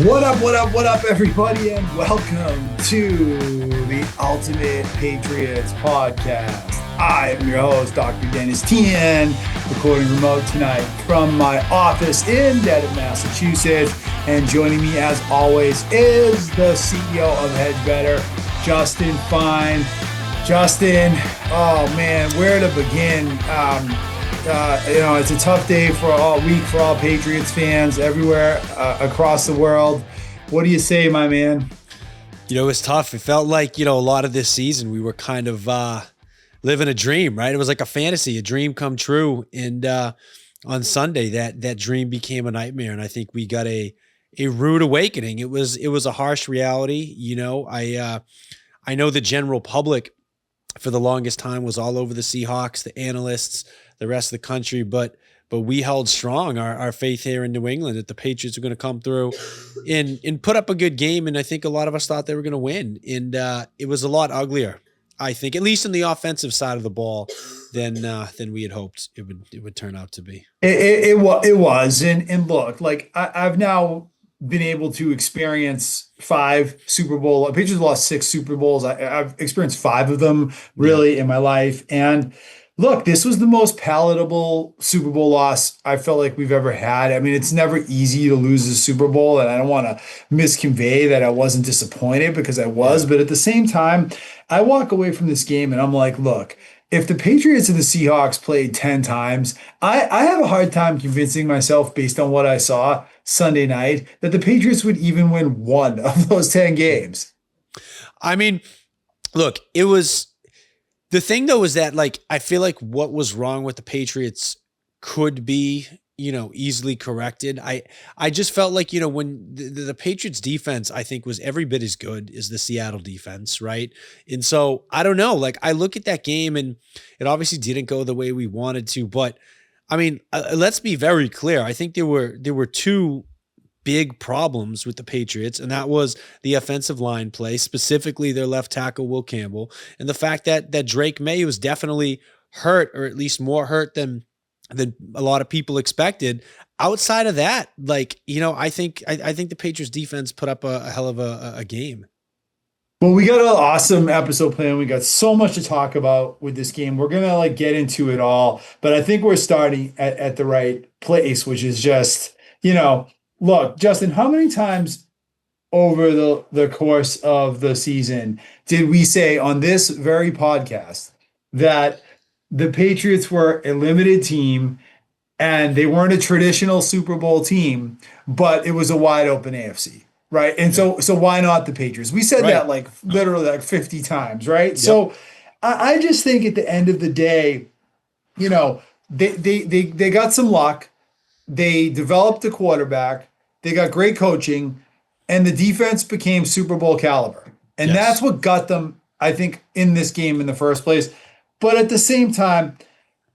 What up, everybody, and welcome to the Ultimate Patriots Podcast. I am your host, Dr. Dennis Tien, recording remote tonight from my office in Dedham, Massachusetts. And joining me, as always, is the CEO of Hedge Better, Justin Fine. Justin, oh man, where to begin? It's a tough day for all Patriots fans everywhere across the world. What do you say, my man? It was tough. It felt like, a lot of this season we were kind of living a dream, right? It was like a fantasy, a dream come true. And on Sunday, that dream became a nightmare. And I think we got a rude awakening. It was a harsh reality. I know the general public for the longest time was all over the Seahawks, the analysts, the rest of the country, but we held strong our faith here in New England that the Patriots were going to come through and put up a good game. And I think a lot of us thought they were going to win. And it was a lot uglier, I think, at least in the offensive side of the ball than we had hoped it would turn out to be. It was. And look, like I've now been able to experience 5 Super Bowl. Patriots lost 6 Super Bowls. I've experienced 5 of them really in my life. And look, this was the most palatable Super Bowl loss I felt like we've ever had. I mean, it's never easy to lose a Super Bowl, and I don't want to misconvey that I wasn't disappointed, because I was. But at the same time, I walk away from this game and I'm like, look, if the Patriots and the Seahawks played 10 times, I have a hard time convincing myself, based on what I saw Sunday night, that the Patriots would even win 1 of those 10 games. I mean, look, it was... The thing, though, is that, like, I feel like what was wrong with the Patriots could be, easily corrected. I just felt like, when the Patriots defense, I think, was every bit as good as the Seattle defense, right? And so, I don't know. Like, I look at that game, and it obviously didn't go the way we wanted to. But, I mean, let's be very clear. I think there were 2 big problems with the Patriots, and that was the offensive line play, specifically their left tackle, Will Campbell, and the fact that Drake May was definitely hurt, or at least more hurt than a lot of people expected. Outside of that, I think the Patriots defense put up a hell of a game. Well, we got an awesome episode planned. We got so much to talk about with this game. We're gonna get into it all, but I think we're starting at the right place, which is just, look, Justin, how many times over the course of the season did we say on this very podcast that the Patriots were a limited team and they weren't a traditional Super Bowl team, but it was a wide open AFC, right? And so why not the Patriots? We said that like literally like 50 times, right? Yep. So I just think at the end of the day, they got some luck. They developed a quarterback. They got great coaching, and the defense became Super Bowl caliber. And that's what got them, I think, in this game in the first place. But at the same time,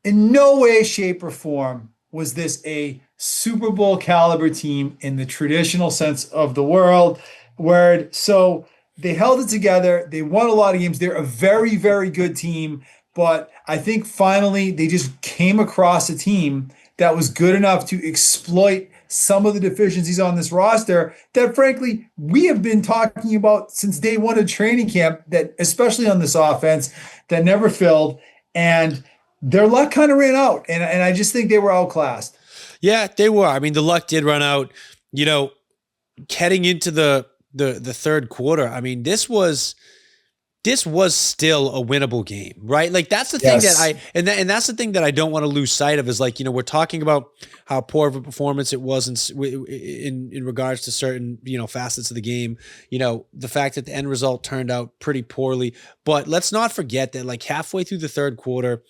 in no way, shape, or form was this a Super Bowl caliber team in the traditional sense of the word. So they held it together. They won a lot of games. They're a very, very good team. But I think finally they just came across a team that was good enough to exploit some of the deficiencies on this roster that, frankly, we have been talking about since day one of training camp, that especially on this offense, that never filled, and their luck kind of ran out. And I just think they were outclassed. Yeah, they were. I mean, the luck did run out, heading into the third quarter. I mean, this was still a winnable game, right? Like, that's the thing that that's the thing that I don't want to lose sight of, is like, we're talking about how poor of a performance it was in regards to certain, facets of the game, the fact that the end result turned out pretty poorly. But let's not forget that, like, halfway through the third quarter,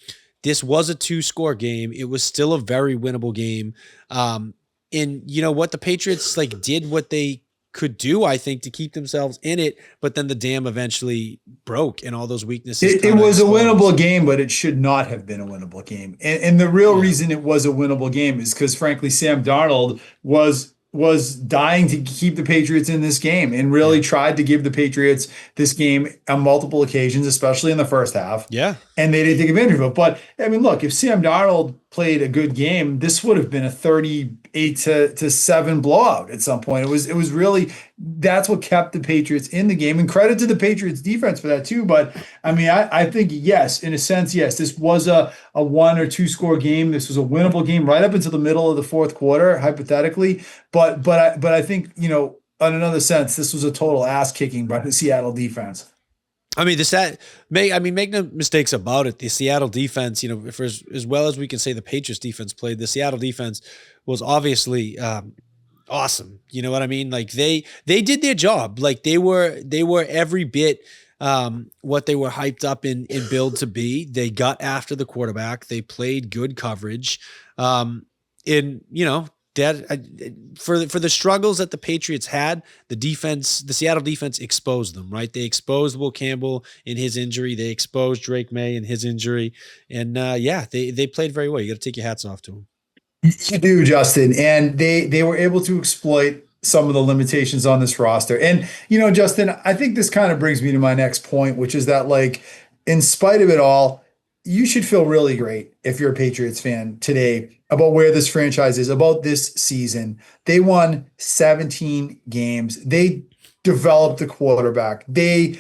this was a 2-score game. It was still a very winnable game. And what the Patriots did what they could do, I think, to keep themselves in it, but then the dam eventually broke and all those weaknesses. It was a winnable game, but it should not have been a winnable game. And the real reason it was a winnable game is because, frankly, Sam Darnold was dying to keep the Patriots in this game, and really tried to give the Patriots this game on multiple occasions, especially in the first half. Yeah. And they didn't take advantage of it. But I mean, look, if Sam Darnold played a good game, this would have been a 38 to 7 blowout at some point. It was really, that's what kept the Patriots in the game. And credit to the Patriots defense for that too. But I mean, I think, yes, in a sense, yes, this was a 1 or 2 score game. This was a winnable game right up until the middle of the fourth quarter, hypothetically. But I think, in another sense, this was a total ass kicking by the Seattle defense. I mean, make no mistakes about it. The Seattle defense, for as well as we can say the Patriots defense played, the Seattle defense was obviously awesome. You know what I mean? Like they did their job. Like they were every bit what they were hyped up in build to be. They got after the quarterback. They played good coverage. For the struggles that the Patriots had, the Seattle defense exposed them, right? They exposed Will Campbell in his injury. They exposed Drake May in his injury. And they played very well. You got to take your hats off to them. You do, Justin. And they were able to exploit some of the limitations on this roster. And, Justin, I think this kind of brings me to my next point, which is that, like, in spite of it all, you should feel really great if you're a Patriots fan today about where this franchise is, about this season. They won 17 games. They developed a quarterback. They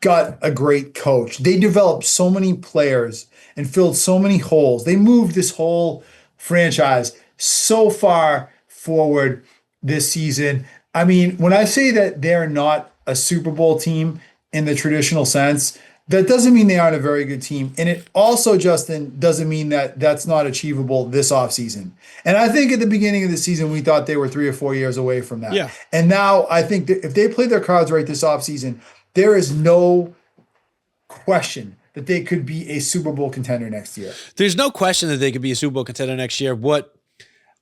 got a great coach. They developed so many players and filled so many holes. They moved this whole franchise so far forward this season. I mean, when I say that they're not a Super Bowl team in the traditional sense, that doesn't mean they aren't a very good team. And it also, Justin, doesn't mean that that's not achievable this offseason. And I think at the beginning of the season, we thought they were 3 or 4 years away from that. Yeah. And now I think that if they play their cards right this offseason, there is no question that they could be a Super Bowl contender next year. There's no question that they could be a Super Bowl contender next year. What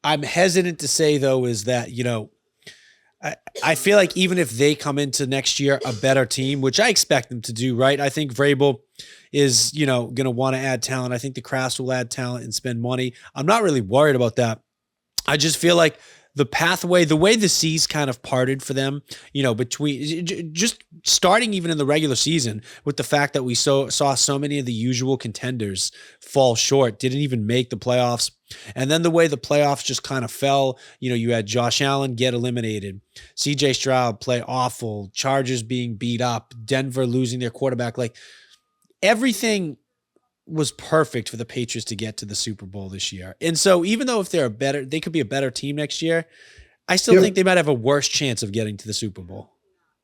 I'm hesitant to say, though, is that, I feel like even if they come into next year a better team, which I expect them to do, right? I think Vrabel is, going to want to add talent. I think the Kraft will add talent and spend money. I'm not really worried about that. I just feel like the pathway, the way the seas kind of parted for them, between just starting even in the regular season with the fact that we saw so many of the usual contenders fall short, didn't even make the playoffs. And then the way the playoffs just kind of fell, you had Josh Allen get eliminated, CJ Stroud play awful, Chargers being beat up, Denver losing their quarterback. Like everything was perfect for the Patriots to get to the Super Bowl this year. And so even though if they could be a better team next year, I still think they might have a worse chance of getting to the Super Bowl.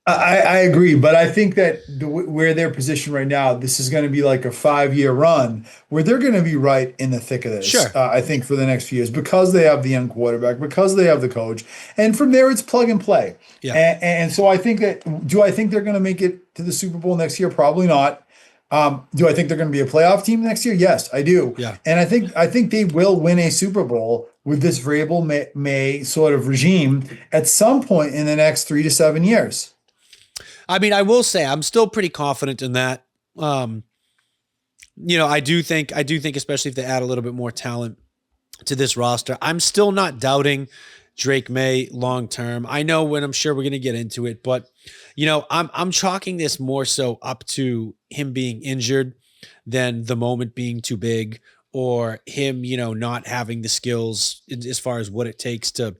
I agree, but I think that where they're positioned right now, this is going to be like a 5-year run where they're going to be right in the thick of this. Sure. I think for the next few years, because they have the young quarterback, because they have the coach, and from there it's plug and play. Yeah. And so I think do I think they're going to make it to the Super Bowl next year? Probably not. Do I think they're going to be a playoff team next year? Yes, I do. Yeah. And I think they will win a Super Bowl with this Vrabel May sort of regime at some point in the next 3 to 7 years. I mean, I will say I'm still pretty confident in that. I do think, especially if they add a little bit more talent to this roster, I'm still not doubting Drake May long term. I know when I'm sure we're going to get into it, but I'm chalking this more so up to him being injured than the moment being too big or him, not having the skills as far as what it takes to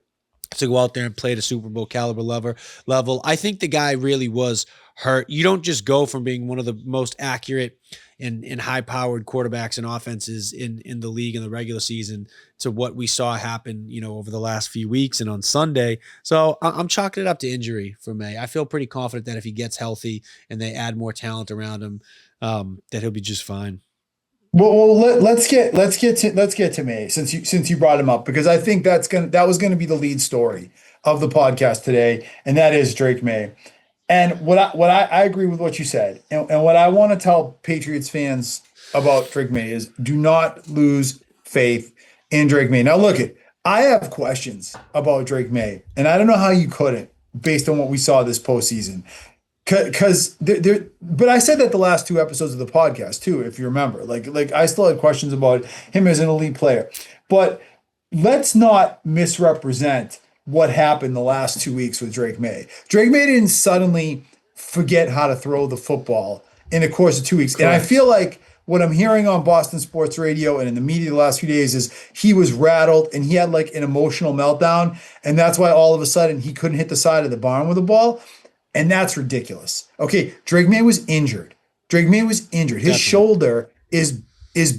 go out there and play at a Super Bowl caliber level. I think the guy really was hurt. You don't just go from being one of the most accurate and high-powered quarterbacks and offenses in the league in the regular season to what we saw happen, over the last few weeks and on Sunday. So I'm chalking it up to injury for May. I feel pretty confident that if he gets healthy and they add more talent around him, that he'll be just fine. Well, let's get to May since you brought him up, because I think that was gonna be the lead story of the podcast today, and that is Drake May. And what I agree with what you said, and what I want to tell Patriots fans about Drake May is do not lose faith in Drake May. Now look, I have questions about Drake May, and I don't know how you couldn't based on what we saw this postseason. But I said that the last 2 episodes of the podcast too, if you remember. Like I still had questions about him as an elite player. But let's not misrepresent what happened the last 2 weeks with Drake May. Drake May didn't suddenly forget how to throw the football in the course of 2 weeks. Correct. And I feel like what I'm hearing on Boston sports radio and in the media the last few days is he was rattled and he had like an emotional meltdown. And that's why all of a sudden he couldn't hit the side of the barn with the ball. And that's ridiculous. Okay, Drake May was injured. Drake May was injured. His shoulder is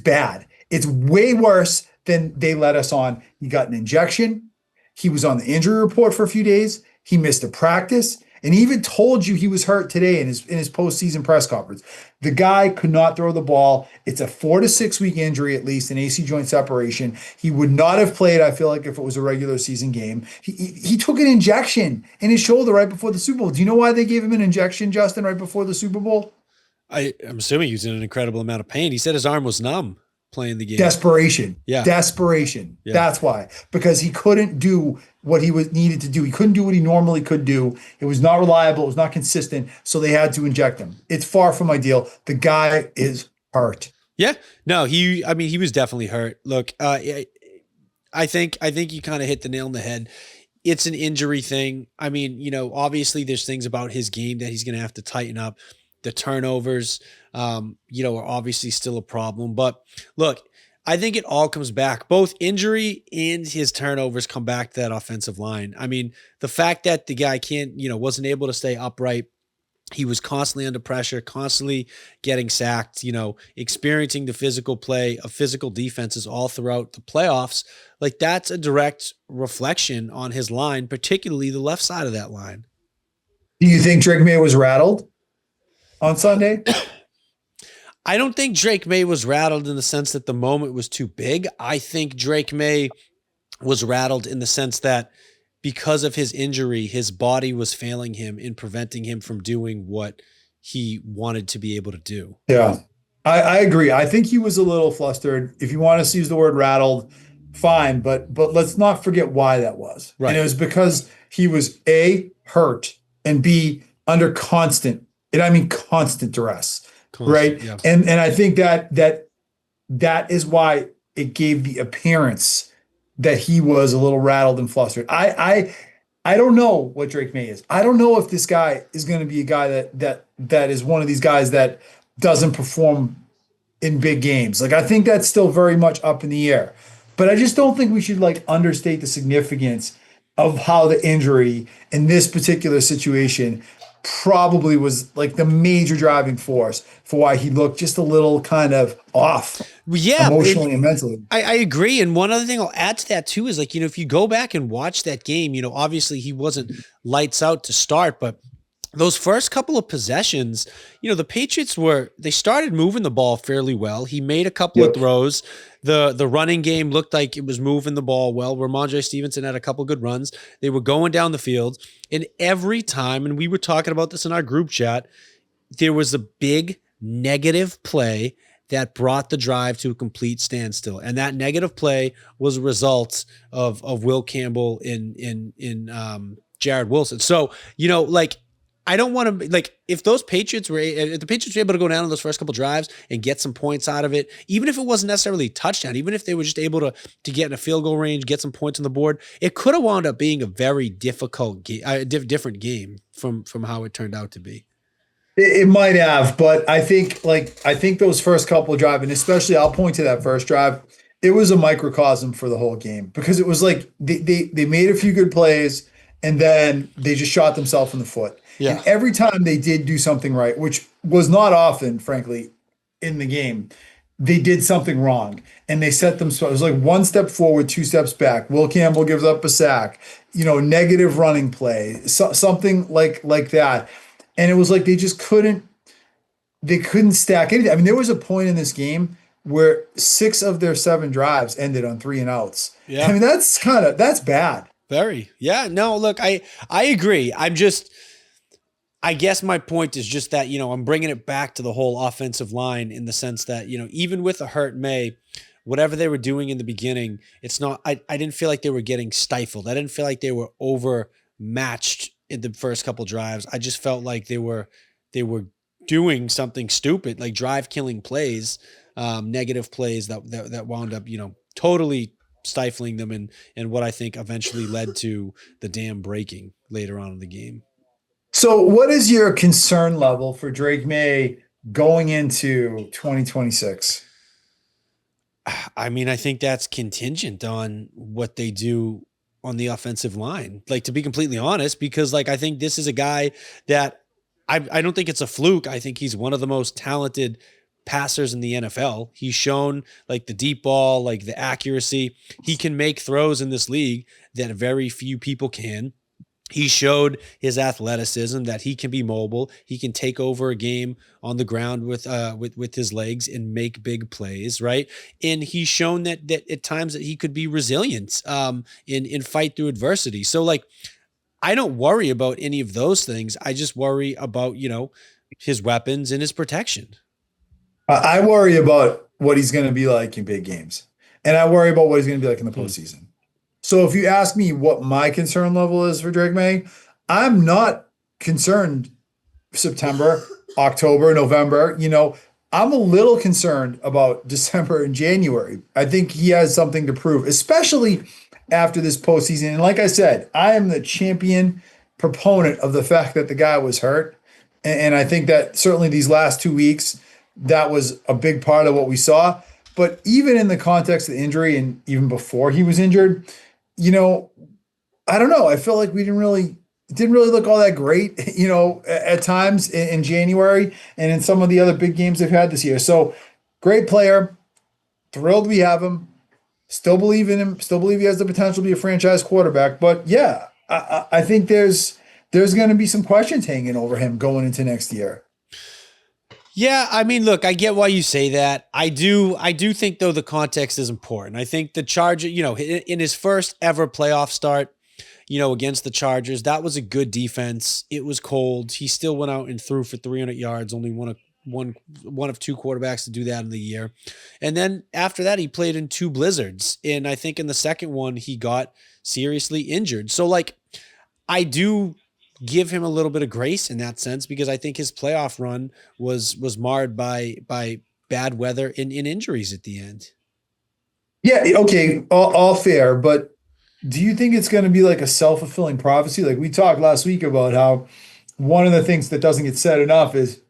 bad. It's way worse than they let us on. He got an injection. He was on the injury report for a few days. He missed a practice. And he even told you he was hurt today in his postseason press conference. The guy could not throw the ball. It's a 4 to 6 week injury, at least an AC joint separation. He would not have played, I feel like, if it was a regular season game. He took an injection in his shoulder right before the Super Bowl. Do you know why they gave him an injection, Justin, right before the Super Bowl? I'm assuming he was in an incredible amount of pain. He said his arm was numb playing the game. Desperation. Yeah. Desperation. Yeah. That's why. Because he couldn't do what he was needed to do. He couldn't do what he normally could do. It was not reliable. It was not consistent. So they had to inject him. It's far from ideal. The guy is hurt. Yeah. No, he was definitely hurt. Look, I think you kind of hit the nail on the head. It's an injury thing. I mean, obviously there's things about his game that he's going to have to tighten up. The turnovers, are obviously still a problem. But look, I think it all comes back. Both injury and his turnovers come back to that offensive line. I mean, the fact that the guy wasn't able to stay upright. He was constantly under pressure, constantly getting sacked, experiencing the physical play of physical defenses all throughout the playoffs. Like, that's a direct reflection on his line, particularly the left side of that line. Do you think Drake May was rattled on Sunday? I don't think Drake May was rattled in the sense that the moment was too big. I think Drake May was rattled in the sense that because of his injury, his body was failing him in preventing him from doing what he wanted to be able to do. Yeah, I agree. I think he was a little flustered. If you want to use the word rattled, fine, but let's not forget why that was. Right. And it was because he was A, hurt, and B, under constant duress. Right. Yeah. And I think that is why it gave the appearance that he was a little rattled and flustered. I don't know what Drake May is. I don't know if this guy is going to be a guy that is one of these guys that doesn't perform in big games. Like, I think that's still very much up in the air. But I just don't think we should understate the significance of how the injury in this particular situation probably was the major driving force for why he looked just a little kind of off emotionally and mentally. I agree. And one other thing I'll add to that too is if you go back and watch that game, obviously he wasn't lights out to start, but those first couple of possessions, the Patriots they started moving the ball fairly well. He made a couple of throws. The running game looked like it was moving the ball well. Ramondre Stevenson had a couple good runs. They were going down the field. And every time, and we were talking about this in our group chat, there was a big negative play that brought the drive to a complete standstill. And that negative play was a result of Will Campbell in Jared Wilson. So, I don't want to if the Patriots were able to go down on those first couple drives and get some points out of it, even if it wasn't necessarily a touchdown, even if they were just able to get in a field goal range, get some points on the board, it could have wound up being a very difficult game, different game from how it turned out to be. It might have, but I think those first couple of drives, and especially I'll point to that first drive, it was a microcosm for the whole game because it was they made a few good plays and then they just shot themselves in the foot. Yeah. And every time they did do something right, which was not often, frankly, in the game, they did something wrong. And they set themselves, it was one step forward, 2 steps back. Will Campbell gives up a sack, negative running play, something like that. And it was they just couldn't stack anything. I mean, there was a point in this game where 6 of their 7 drives ended on 3 and outs. Yeah. I mean, that's bad. Very. Yeah. No, look, I agree. I guess my point is just that, I'm bringing it back to the whole offensive line in the sense that, even with a hurt May, whatever they were doing in the beginning, it's not, I didn't feel like they were getting stifled. I didn't feel like they were overmatched in the first couple drives. I just felt like they were doing something stupid, like drive killing plays, negative plays that wound up, totally stifling them and what I think eventually led to the dam breaking later on in the game. So what is your concern level for Drake May going into 2026? I mean, I think that's contingent on what they do on the offensive line. Like, to be completely honest, because like I think this is a guy that I don't think it's a fluke. I think he's one of the most talented passers in the NFL. He's shown like the deep ball, like the accuracy. He can make throws in this league that very few people can. He showed his athleticism, that he can be mobile. He can take over a game on the ground with his legs and make big plays, right? And he's shown that at times that he could be resilient in fight through adversity. So like, I don't worry about any of those things. I just worry about, his weapons and his protection. I worry about what he's going to be like in big games, and I worry about what he's going to be like in the Hmm. postseason. So if you ask me what my concern level is for Drake May, I'm not concerned September, October, November. I'm a little concerned about December and January. I think he has something to prove, especially after this postseason. And like I said, I am the champion proponent of the fact that the guy was hurt. And I think that certainly these last 2 weeks, that was a big part of what we saw. But even in the context of the injury and even before he was injured, you know, I don't know. I feel like we didn't really look all that great, at times in January and in some of the other big games they've had this year. So great player, thrilled we have him. Still believe in him. Still believe he has the potential to be a franchise quarterback. But yeah, I think there's going to be some questions hanging over him going into next year. Yeah, I mean, look, I get why you say that. I do think though the context is important. I think the Charger, in his first ever playoff start, against the Chargers, that was a good defense. It was cold. He still went out and threw for 300 yards, only one of two quarterbacks to do that in the year. And then after that, he played in two blizzards. And I think in the second one, he got seriously injured. So like, I do give him a little bit of grace in that sense, because I think his playoff run was marred by bad weather and injuries at the end. Yeah, okay, all fair. But do you think it's going to be like a self-fulfilling prophecy? Like we talked last week about how one of the things that doesn't get said enough is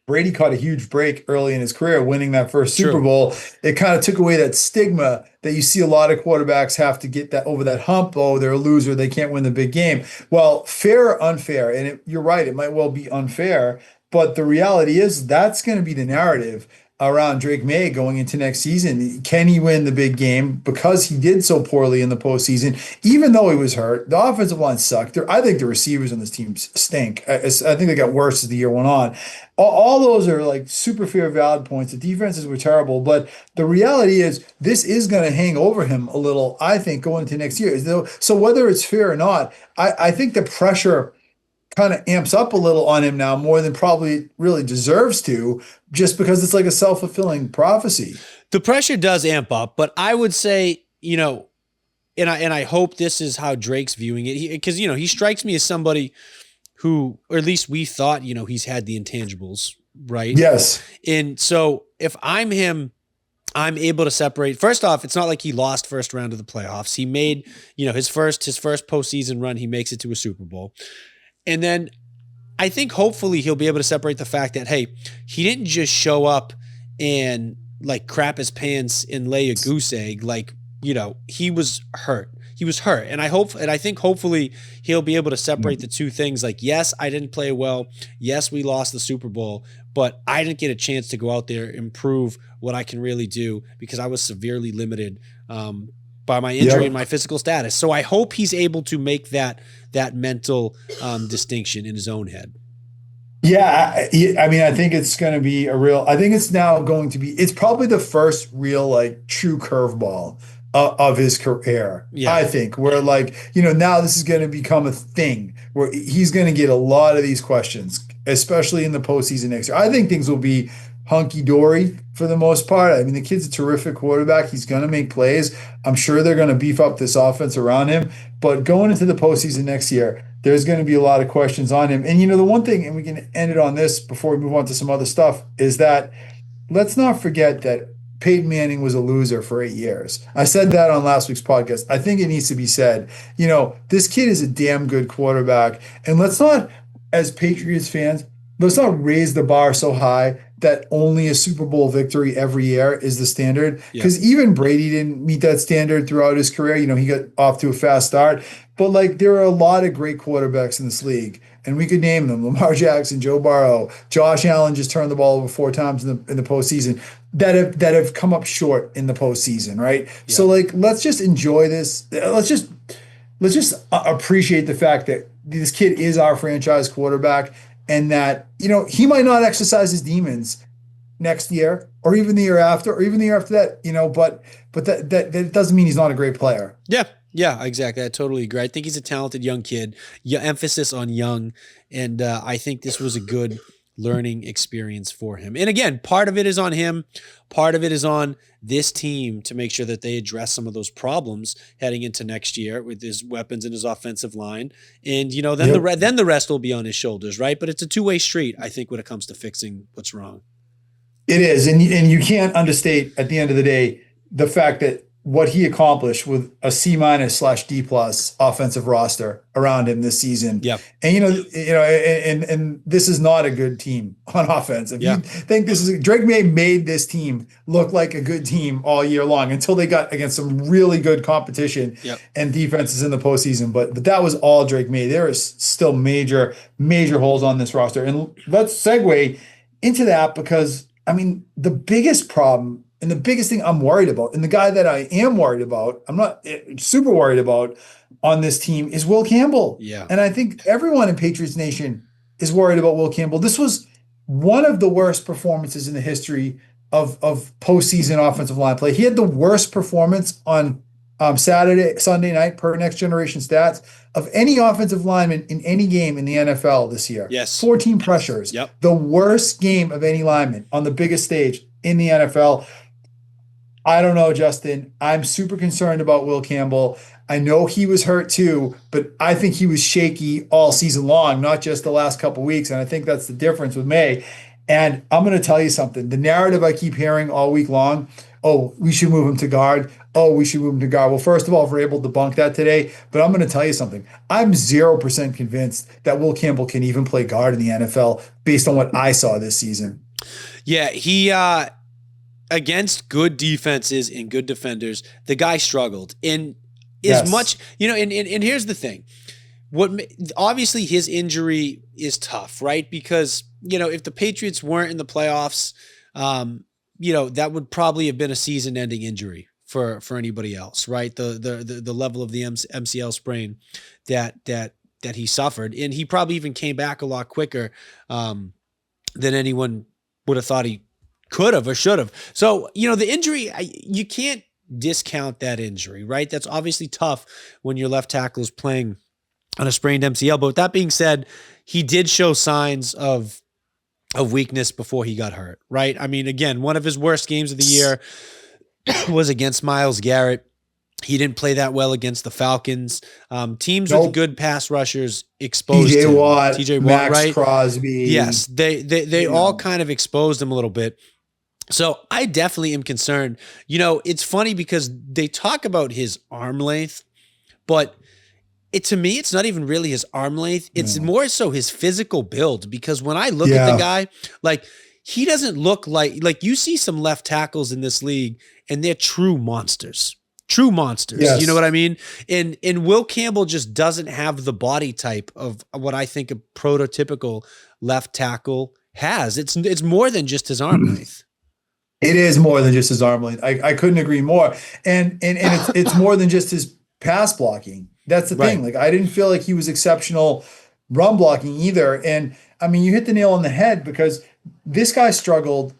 Brady caught a huge break early in his career, winning that first Super True. Bowl. It kind of took away that stigma that you see a lot of quarterbacks have to get that over that hump. Oh, they're a loser. They can't win the big game. Well, fair or unfair, and you're right, it might well be unfair, but the reality is that's going to be the narrative around Drake May going into next season. Can he win the big game because he did so poorly in the postseason, even though he was hurt? The offensive line sucked. I think the receivers on this team stink. I think they got worse as the year went on. All those are like super fair, valid points. The defenses were terrible, but the reality is this is going to hang over him a little, I think, going into next year. So whether it's fair or not, I think the pressure kind of amps up a little on him now more than probably really deserves to, just because it's like a self-fulfilling prophecy. The pressure does amp up, but I would say, and I hope this is how Drake's viewing it, because he strikes me as somebody who, or at least we thought, he's had the intangibles, right? Yes. And so if I'm him, I'm able to separate. First off, it's not like he lost first round of the playoffs. He made, his first postseason run. He makes it to a Super Bowl, and then I think hopefully he'll be able to separate the fact that, hey, he didn't just show up and like crap his pants and lay a goose egg. Like, he was hurt. He was hurt. And I think hopefully he'll be able to separate the two things. Like, yes, I didn't play well. Yes, we lost the Super Bowl, but I didn't get a chance to go out there and prove what I can really do because I was severely limited by my injury and my physical status. So I hope he's able to make that mental distinction in his own head. Yeah, I mean, I think it's going to be I think it's now going to be, it's probably the first real, like, true curveball of his career, Yeah. I think, where, like, now this is going to become a thing where he's going to get a lot of these questions, especially in the postseason next year. I think things will be hunky dory for the most part. I mean, the kid's a terrific quarterback. He's going to make plays. I'm sure they're going to beef up this offense around him. But going into the postseason next year, there's going to be a lot of questions on him. And the one thing, and we can end it on this before we move on to some other stuff, is that let's not forget that Peyton Manning was a loser for 8 years. I said that on last week's podcast. I think it needs to be said. This kid is a damn good quarterback. And let's not, as Patriots fans, let's not raise the bar so high that only a Super Bowl victory every year is the standard. Yeah. Because even Brady didn't meet that standard throughout his career. You know, he got off to a fast start. But like there are a lot of great quarterbacks in this league. And we could name them: Lamar Jackson, Joe Burrow, Josh Allen just turned the ball over 4 times in the postseason that have come up short in the postseason, right? Yeah. So like let's just enjoy this. Let's just appreciate the fact that this kid is our franchise quarterback and that, he might not exercise his demons next year or even the year after or even the year after that, but that doesn't mean he's not a great player. Yeah. Yeah, exactly. I totally agree. I think he's a talented young kid. Emphasis on young. And I think this was a good learning experience for him. And again, part of it is on him. Part of it is on this team to make sure that they address some of those problems heading into next year with his weapons and his offensive line. And, then the rest will be on his shoulders, right? But it's a two-way street, I think, when it comes to fixing what's wrong. It is. And you can't understate at the end of the day the fact that what he accomplished with a C-/D+ offensive roster around him this season. Yeah. And and this is not a good team on offense. If you think Drake May made this team look like a good team all year long until they got against some really good competition and defenses in the postseason. But that was all Drake May. There is still major holes on this roster. And let's segue into that because the biggest problem and the biggest thing I'm worried about, and the guy that I am worried about, I'm not super worried about on this team, is Will Campbell. Yeah. And I think everyone in Patriots Nation is worried about Will Campbell. This was one of the worst performances in the history of postseason offensive line play. He had the worst performance on Sunday night per Next Generation Stats of any offensive lineman in any game in the NFL this year. Yes. 14 pressures. Yep. The worst game of any lineman on the biggest stage in the NFL. I don't know, Justin. I'm super concerned about Will Campbell. I know he was hurt too, but I think he was shaky all season long, not just the last couple of weeks. And I think that's the difference with May. And I'm going to tell you something. The narrative I keep hearing all week long, oh, we should move him to guard. Oh, we should move him to guard. Well, first of all, if we're able to debunk that today, but I'm going to tell you something. I'm 0% convinced that Will Campbell can even play guard in the NFL based on what I saw this season. Yeah, he against good defenses and good defenders, the guy struggled. And as much, and here's the thing. Obviously his injury is tough, right? Because, if the Patriots weren't in the playoffs, that would probably have been a season-ending injury for anybody else, right? The level of the MCL sprain that he suffered, and he probably even came back a lot quicker than anyone would have thought he could have or should have. So, the injury, you can't discount that injury, right? That's obviously tough when your left tackle is playing on a sprained MCL. But with that being said, he did show signs of weakness before he got hurt, right? Again, one of his worst games of the year was against Myles Garrett. He didn't play that well against the Falcons. Teams with good pass rushers exposed TJ him. Watt, TJ Watt, Max right? Crosby. Yes, they all kind of exposed him a little bit. So I definitely am concerned. It's funny because they talk about his arm length, but to me, it's not even really his arm length. It's more so his physical build, because when I look at the guy, he doesn't look like you see some left tackles in this league and they're true monsters. Yes. You know what I mean? And Will Campbell just doesn't have the body type of what I think a prototypical left tackle has. It's more than just his arm length. It is more than just his arm length. I couldn't agree more. And it's more than just his pass blocking. That's the thing. Like, I didn't feel like he was exceptional run blocking either. And you hit the nail on the head, because this guy struggled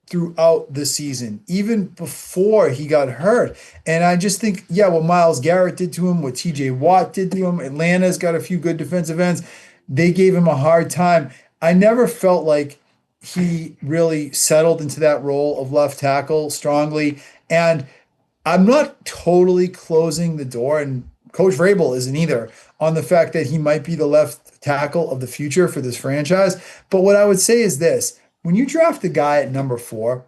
throughout the season, even before he got hurt. And I just think, what Myles Garrett did to him, what TJ Watt did to him, Atlanta's got a few good defensive ends. They gave him a hard time. I never felt like he really settled into that role of left tackle strongly. And I'm not totally closing the door, and Coach Vrabel isn't either, on the fact that he might be the left tackle of the future for this franchise. But what I would say is this: when you draft a guy at number 4,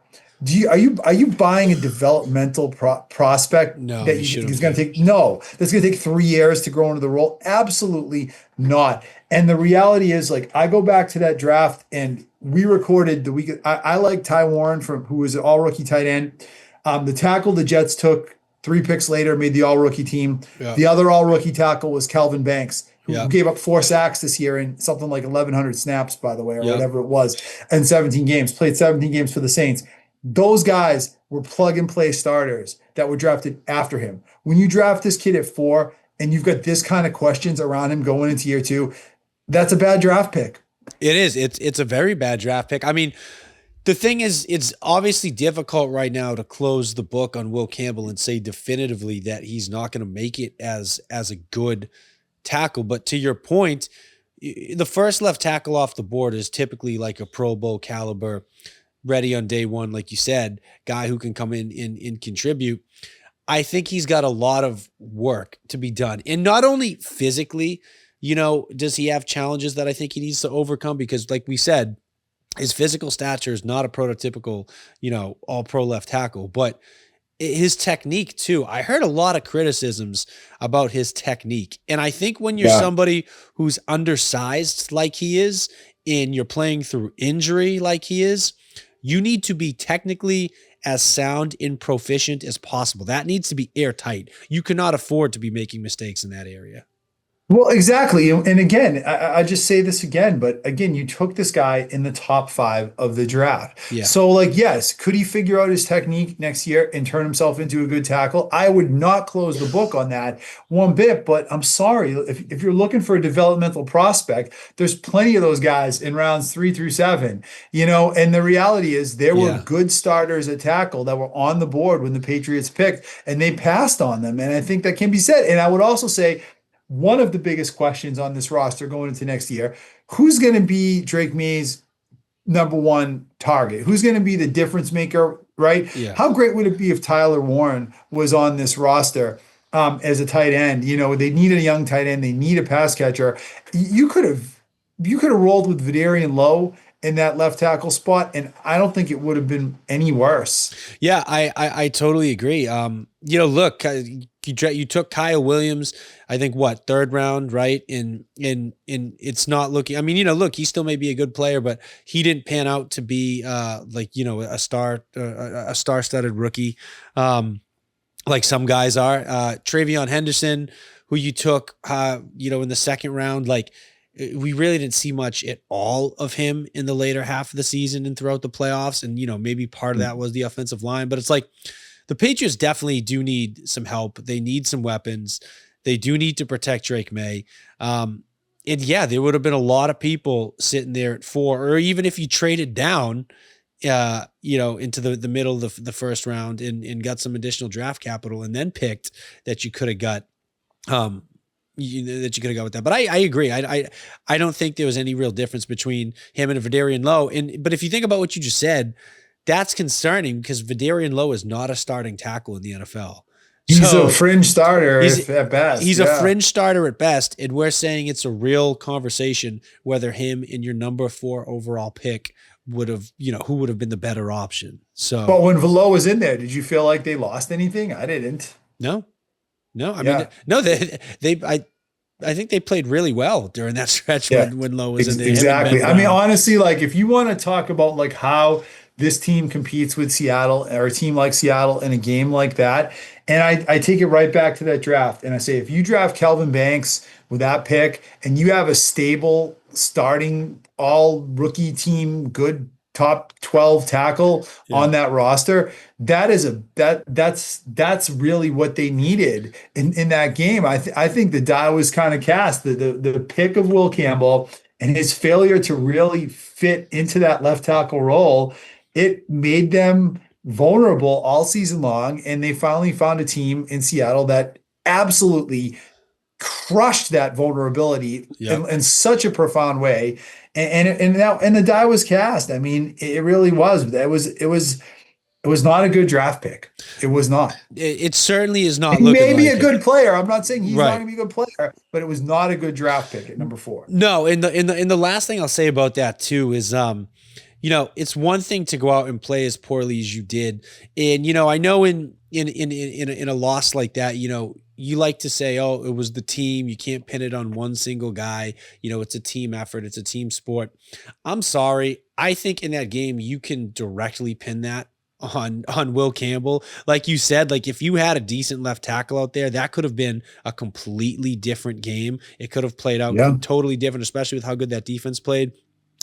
are you buying a developmental prospect that's going to take 3 years to grow into the role? Absolutely not. And the reality is, like, I go back to that draft and we recorded the week. I like Ty Warren who was an all rookie tight end. The tackle the Jets took 3 picks later made the all rookie team. Yeah. The other all rookie tackle was Kelvin Banks, who Yeah. gave up 4 sacks this year and something like 1,100 snaps, by the way, or Yeah. whatever it was, and 17 games, played 17 games for the Saints. Those guys were plug and play starters that were drafted after him. When you draft this kid at 4 and you've got this kind of questions around him going into year 2, that's a bad draft pick. It is. It's a very bad draft pick. I mean, the thing is, it's obviously difficult right now to close the book on Will Campbell and say definitively that he's not going to make it as a good tackle. But to your point, the first left tackle off the board is typically like a Pro Bowl caliber, ready on day one, like you said, guy who can come in and contribute. I think he's got a lot of work to be done. And not only physically, does he have challenges that I think he needs to overcome? Because like we said, his physical stature is not a prototypical, all pro left tackle, but his technique too. I heard a lot of criticisms about his technique. And I think when you're somebody who's undersized like he is, and you're playing through injury like he is, you need to be technically as sound and proficient as possible. That needs to be airtight. You cannot afford to be making mistakes in that area. Well, exactly. And again, I just say this again, but again, you took this guy in the top 5 of the draft. Yeah. So, like, yes, could he figure out his technique next year and turn himself into a good tackle? I would not close the book on that one bit, but I'm sorry. If you're looking for a developmental prospect, there's plenty of those guys in rounds 3 through 7, and the reality is there were good starters at tackle that were on the board when the Patriots picked, and they passed on them. And I think that can be said. And I would also say, one of the biggest questions on this roster going into next year, who's going to be Drake May's number 1 target? Who's going to be the difference maker, right? Yeah. How great would it be if Tyler Warren was on this roster as a tight end? They need a young tight end. They need a pass catcher. You could have rolled with Vidarian Lowe in that left tackle spot, and I don't think it would have been any worse. Yeah, I totally agree. Look, you took Kyle Williams, I think 3rd round, right? And it's not looking. I mean, look, he still may be a good player, but he didn't pan out to be a star-studded rookie, like some guys are. Travion Henderson, who you took, in the 2nd round, like, we really didn't see much at all of him in the later half of the season and throughout the playoffs. And, maybe part of that was the offensive line, but it's like the Patriots definitely do need some help. They need some weapons. They do need to protect Drake May. And yeah, there would have been a lot of people sitting there at 4, or even if you traded down, into the middle of the first round and got some additional draft capital and then picked that you could have got, with that. But I agree. I don't think there was any real difference between him and Vidarian Lowe. But if you think about what you just said, that's concerning because Vidarian Lowe is not a starting tackle in the NFL. He's a fringe starter at best. He's a fringe starter at best. And we're saying it's a real conversation whether him and your number 4 overall pick would have, who would have been the better option. So, but when Velo was in there, did you feel like they lost anything? I didn't. No. I mean, no, I think they played really well during that stretch when Lowe was in there. Exactly. I mean, honestly, like if you want to talk about like how this team competes with Seattle or a team like Seattle in a game like that, and I take it right back to that draft and I say, if you draft Kelvin Banks with that pick and you have a stable starting all rookie team, good top 12 tackle on that roster, that's really what they needed in that game. I think the die was kind of cast. The pick of Will Campbell and his failure to really fit into that left tackle role, it made them vulnerable all season long. And they finally found a team in Seattle that absolutely crushed that vulnerability in such a profound way. And the die was cast. I mean, it really was. It was not a good draft pick. It was not. It certainly is not. He may be a good player. I'm not saying he's not going to be a good player, but it was not a good draft pick at number 4. No, and the last thing I'll say about that too is, it's one thing to go out and play as poorly as you did. And, I know in a loss like that, you like to say, oh, it was the team. You can't pin it on one single guy. It's a team effort. It's a team sport. I'm sorry. I think in that game, you can directly pin that on Will Campbell. Like you said, like if you had a decent left tackle out there, that could have been a completely different game. It could have played out totally different, especially with how good that defense played.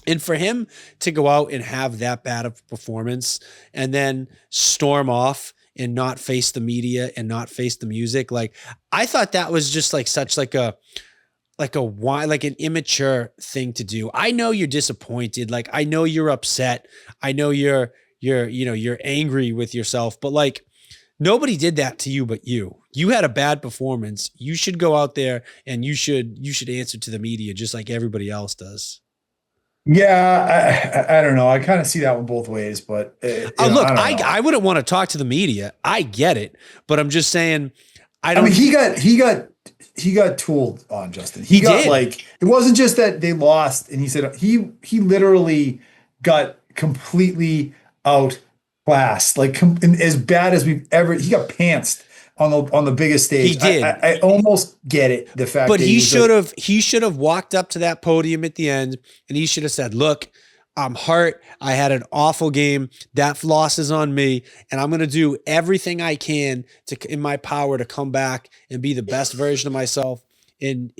And for him to go out and have that bad of a performance and then storm off and not face the media and not face the music, like I thought that was just like such like an immature thing to do. I know you're disappointed. Like I know you're upset. I know you're angry with yourself, but like nobody did that to you but you. You had a bad performance. You should go out there and you should answer to the media just like everybody else does. Yeah, I don't know. I kind of see that one both ways, but I wouldn't want to talk to the media. I get it, but I'm just saying. I mean, he got tooled on, Justin. He got did. Like it wasn't just that they lost, and he said he literally got completely outclassed, like as bad as we've ever. He got pantsed on the biggest stage. He did. I almost get it. The fact, but that he should have walked up to that podium at the end, and he should have said, "Look, I'm hurt. I had an awful game. That loss is on me, and I'm going to do everything I can in my power to come back and be the best version of myself and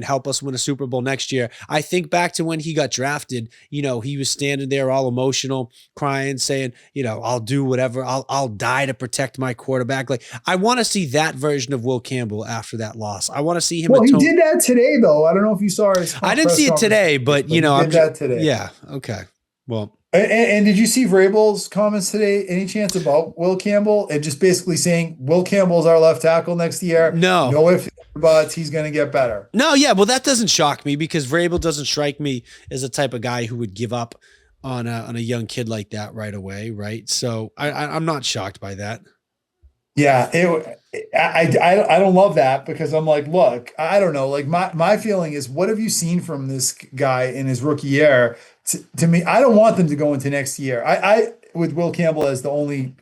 help us win a Super Bowl next year." I think back to when he got drafted, he was standing there all emotional, crying, saying, I'll do whatever. I'll die to protect my quarterback. Like I want to see that version of Will Campbell after that loss. I want to see him. Well, he did that today though. I don't know if you saw his. I didn't see it today, but he did that today. Yeah. Okay. Well, and did you see Vrabel's comments today? Any chance about Will Campbell? And just basically saying Will Campbell's our left tackle next year. No ifs, buts. He's going to get better. No, yeah. Well, that doesn't shock me because Vrabel doesn't strike me as the type of guy who would give up on a young kid like that right away, right? So I'm not shocked by that. Yeah, I don't love that because I'm like, look, I don't know. Like my feeling is, what have you seen from this guy in his rookie year? To me, I don't want them to go into next year. I with Will Campbell as the only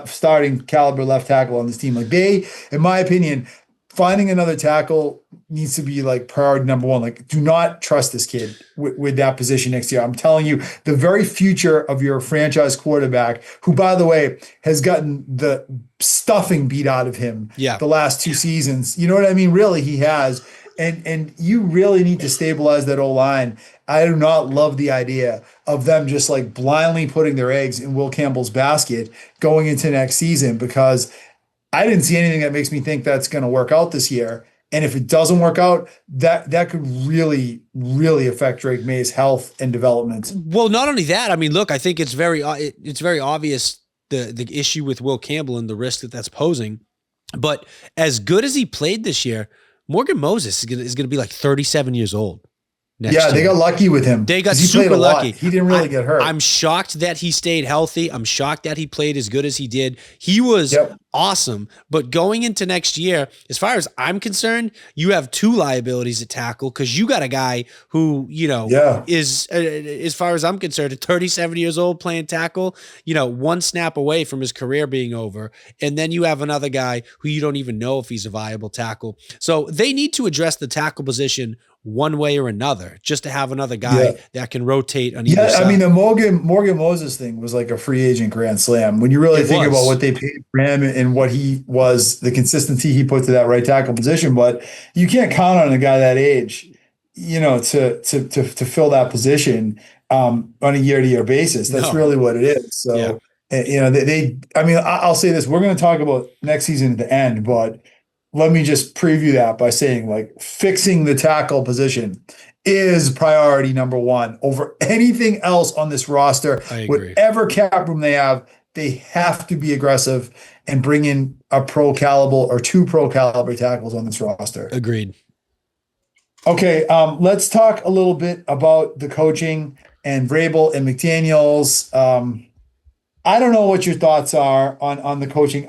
starting caliber left tackle on this team. Like they, in my opinion, finding another tackle needs to be like priority number one. Like, do not trust this kid with that position next year. I'm telling you, the very future of your franchise quarterback, who, by the way, has gotten the stuffing beat out of him the last 2 seasons. You know what I mean? Really, he has. And you really need to stabilize that O-line. I do not love the idea of them just like blindly putting their eggs in Will Campbell's basket going into next season, because I didn't see anything that makes me think that's going to work out this year. And if it doesn't work out, that could really, really affect Drake May's health and development. Well, not only that, I mean, look, I think it's very obvious the issue with Will Campbell and the risk that's posing. But as good as he played this year, Morgan Moses is going to be like 37 years old. They got lucky with him. They got super lucky. He didn't really get hurt. I'm shocked that he stayed healthy. I'm shocked that he played as good as he did. He was awesome. But going into next year, as far as I'm concerned, you have 2 liabilities at tackle because you got a guy who, is, as far as I'm concerned, 37 years old playing tackle, 1 snap away from his career being over. And then you have another guy who you don't even know if he's a viable tackle. So they need to address the tackle position one way or another, just to have another guy that can rotate on either side. I mean, the Morgan Moses thing was like a free agent grand slam. When you really think about what they paid for him and what he was, the consistency he put to that right tackle position, but you can't count on a guy that age, to fill that position on a year-to-year basis. That's really what it is. So, I'll say this: we're going to talk about next season at the end, but let me just preview that by saying, like, fixing the tackle position is priority number one over anything else on this roster. I agree. Whatever cap room they have, they have to be aggressive and bring in a pro caliber or 2 pro caliber tackles on this roster. Agreed. Okay, let's talk a little bit about the coaching and Vrabel and McDaniels. I don't know what your thoughts are on the coaching.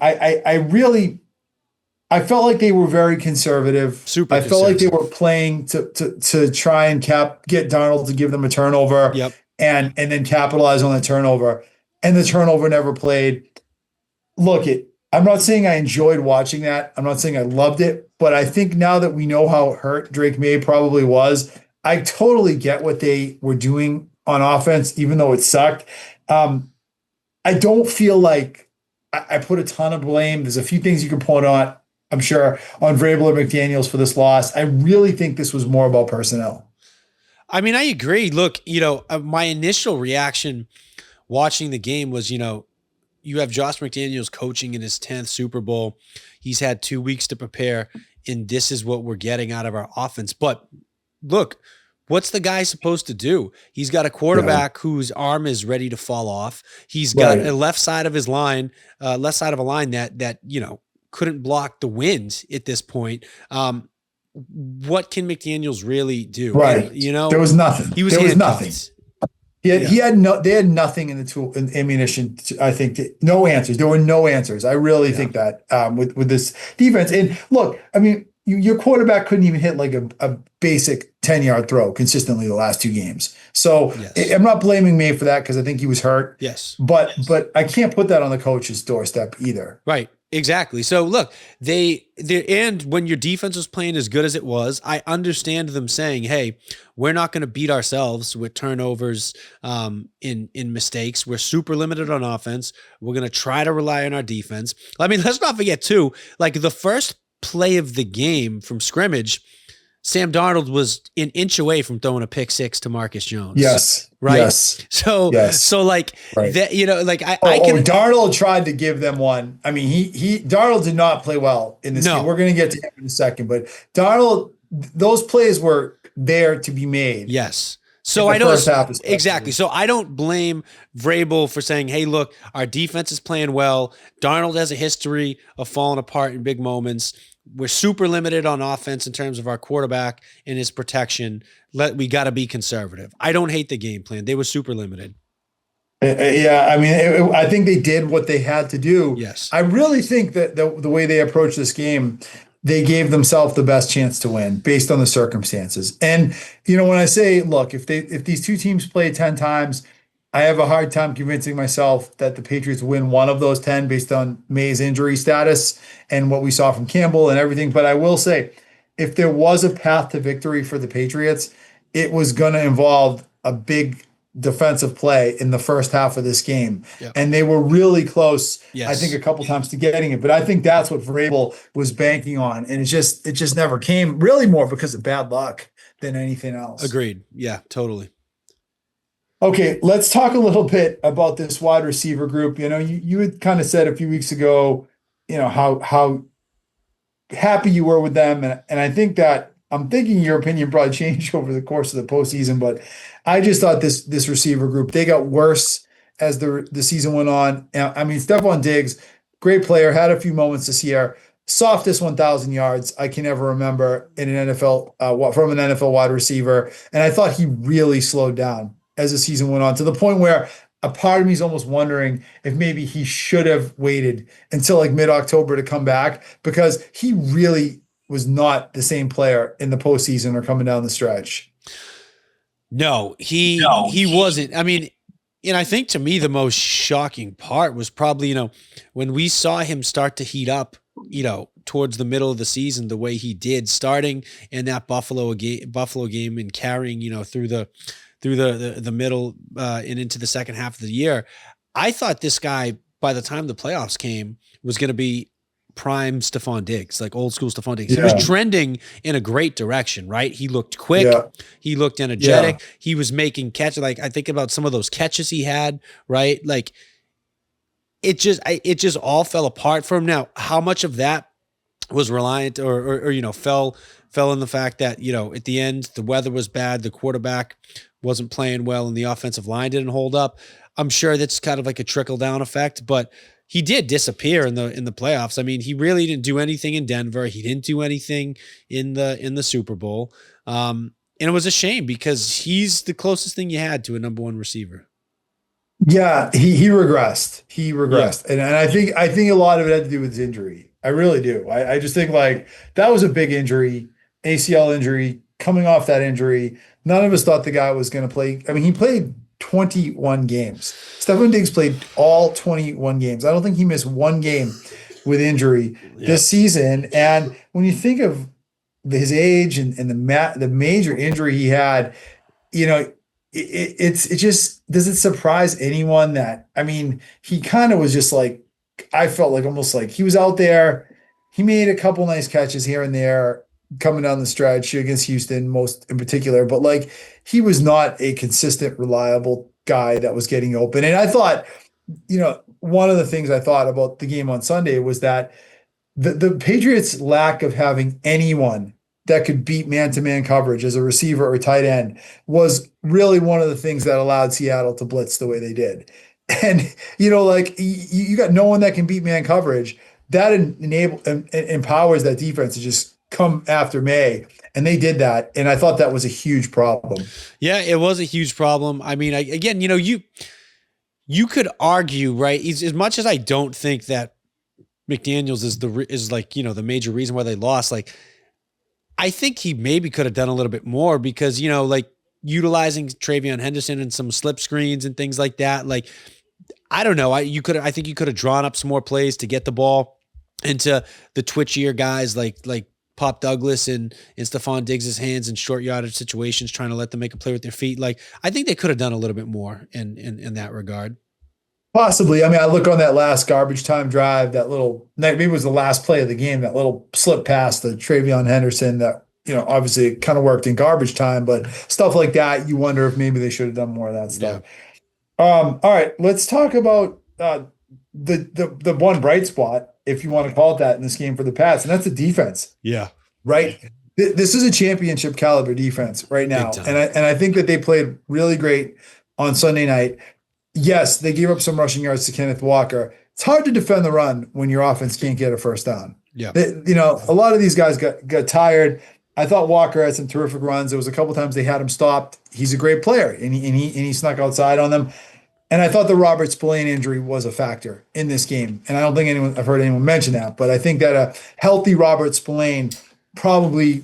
I felt like they were very conservative. I felt like they were playing to try and get Darnold to give them a turnover. Yep. and then capitalize on the turnover. And the turnover never played. Look, I'm not saying I enjoyed watching that. I'm not saying I loved it, but I think now that we know how hurt Drake May probably was, I totally get what they were doing on offense, even though it sucked. I don't feel like I put a ton of blame. There's a few things you can point on, I'm sure, on Vrabel or McDaniels for this loss. I really think this was more about personnel. I mean, I agree. Look, my initial reaction watching the game was, you have Josh McDaniels coaching in his 10th Super Bowl. He's had 2 weeks to prepare, and this is what we're getting out of our offense. But look, what's the guy supposed to do? He's got a quarterback whose arm is ready to fall off. He's got a left side of a line that couldn't block the wind at this point. What can McDaniels really do? Right. And, there was nothing. There was nothing. They had nothing in the tool and ammunition. I think no answers. There were no answers. I really think that with this defense. And look, I mean, your quarterback couldn't even hit like a basic 10-yard throw consistently the last 2 games. So I'm not blaming May for that because I think he was hurt. Yes. But I can't put that on the coach's doorstep either. Right. Exactly. So look, and when your defense was playing as good as it was, I understand them saying, "Hey, we're not going to beat ourselves with turnovers, in mistakes. We're super limited on offense. We're going to try to rely on our defense." I mean, let's not forget too, like the first play of the game from scrimmage, Sam Darnold was an inch away from throwing a pick 6 to Marcus Jones. Yes. Right. Yes. So like that, Darnold tried to give them one. I mean, Darnold did not play well in this game. We're going to get to him in a second, but Darnold, those plays were there to be made. Yes. So I don't exactly. So I don't blame Vrabel for saying, "Hey, look, our defense is playing well. Darnold has a history of falling apart in big moments. We're super limited on offense in terms of our quarterback and his protection. We got to be conservative." I don't hate the game plan. They were super limited. Yeah, I mean, I think they did what they had to do. Yes. I really think that the way they approached this game, they gave themselves the best chance to win based on the circumstances. And, when I say, look, if these two teams play 10 times, I have a hard time convincing myself that the Patriots win one of those 10 based on May's injury status and what we saw from Campbell and everything. But I will say, if there was a path to victory for the Patriots, it was going to involve a big defensive play in the first half of this game. Yep. And they were really close, I think, a couple times to getting it. But I think that's what Vrabel was banking on. And it just never came, really more because of bad luck than anything else. Agreed. Yeah, totally. Okay, let's talk a little bit about this wide receiver group. You had kind of said a few weeks ago, how happy you were with them. And I think that I'm thinking your opinion probably changed over the course of the postseason, but I just thought this receiver group, they got worse as the season went on. I mean, Stephon Diggs, great player, had a few moments this year. Softest 1,000 yards I can ever remember in an NFL from an NFL wide receiver. And I thought he really slowed down as the season went on, to the point where a part of me is almost wondering if maybe he should have waited until like mid-October to come back, because he really was not the same player in the postseason or coming down the stretch. No, he wasn't. I mean, and I think to me the most shocking part was probably, when we saw him start to heat up, towards the middle of the season, the way he did, starting in that Buffalo game and carrying, through the middle and into the second half of the year. I thought this guy, by the time the playoffs came, was going to be prime Stephon Diggs, like old school Stephon Diggs. Yeah. He was trending in a great direction, right? He looked quick. Yeah. He looked energetic. Yeah. He was making catches. Like, I think about some of those catches he had, right? Like, it just all fell apart for him. Now, how much of that was reliant or fell in the fact that, at the end, the weather was bad, the quarterback wasn't playing well, and the offensive line didn't hold up. I'm sure that's kind of like a trickle down effect, but he did disappear in the playoffs. I mean, he really didn't do anything in Denver. He didn't do anything in the Super Bowl. And it was a shame because he's the closest thing you had to a number one receiver. Yeah, he regressed. He regressed. Yeah. And I think a lot of it had to do with his injury. I really do. I just think like that was a big injury, ACL injury, coming off that injury. None of us thought the guy was going to play. I mean, he played 21 games. Stefan Diggs played all 21 games. I don't think he missed one game with injury this season. And when you think of his age and the major injury he had, you know, it just, does it surprise anyone that, I mean, he kind of was just like, I felt like almost like he was out there. He made a couple nice catches here and there coming down the stretch against Houston, most in particular, but like he was not a consistent, reliable guy that was getting open. And I thought, you know, one of the things I thought about the game on Sunday was that the Patriots' lack of having anyone that could beat man-to-man coverage as a receiver or tight end was really one of the things that allowed Seattle to blitz the way they did. And, you know, like you got no one that can beat man coverage. That empowers that defense to just come after May. And they did that. And I thought that was a huge problem. Yeah, it was a huge problem. I mean, again, you know, you could argue, right? As much as I don't think that McDaniels is like, you know, the major reason why they lost, like, I think he maybe could have done a little bit more because, you know, like utilizing Travion Henderson and some slip screens and things like that. Like, I don't know. I think you could have drawn up some more plays to get the ball into the twitchier guys like Pop Douglas and Stephon Diggs' hands in short yardage situations, trying to let them make a play with their feet. Like, I think they could have done a little bit more in that regard. Possibly. I mean, I look on that last garbage time drive, maybe it was the last play of the game, that little slip pass to Travion Henderson that, you know, obviously it kind of worked in garbage time, but stuff like that, you wonder if maybe they should have done more of that stuff. Yeah. All right, let's talk about the one bright spot, if you want to call it that, in this game for the Pats, and that's the defense. Yeah. Right? This is a championship caliber defense right now. And I think that they played really great on Sunday night. Yes, they gave up some rushing yards to Kenneth Walker. It's hard to defend the run when your offense can't get a first down. Yeah. You know, a lot of these guys got tired. I thought Walker had some terrific runs. There was a couple times they had him stopped. He's a great player, and he snuck outside on them. And I thought the Robert Spillane injury was a factor in this game. And I don't think I've heard anyone mention that, but I think that a healthy Robert Spillane, probably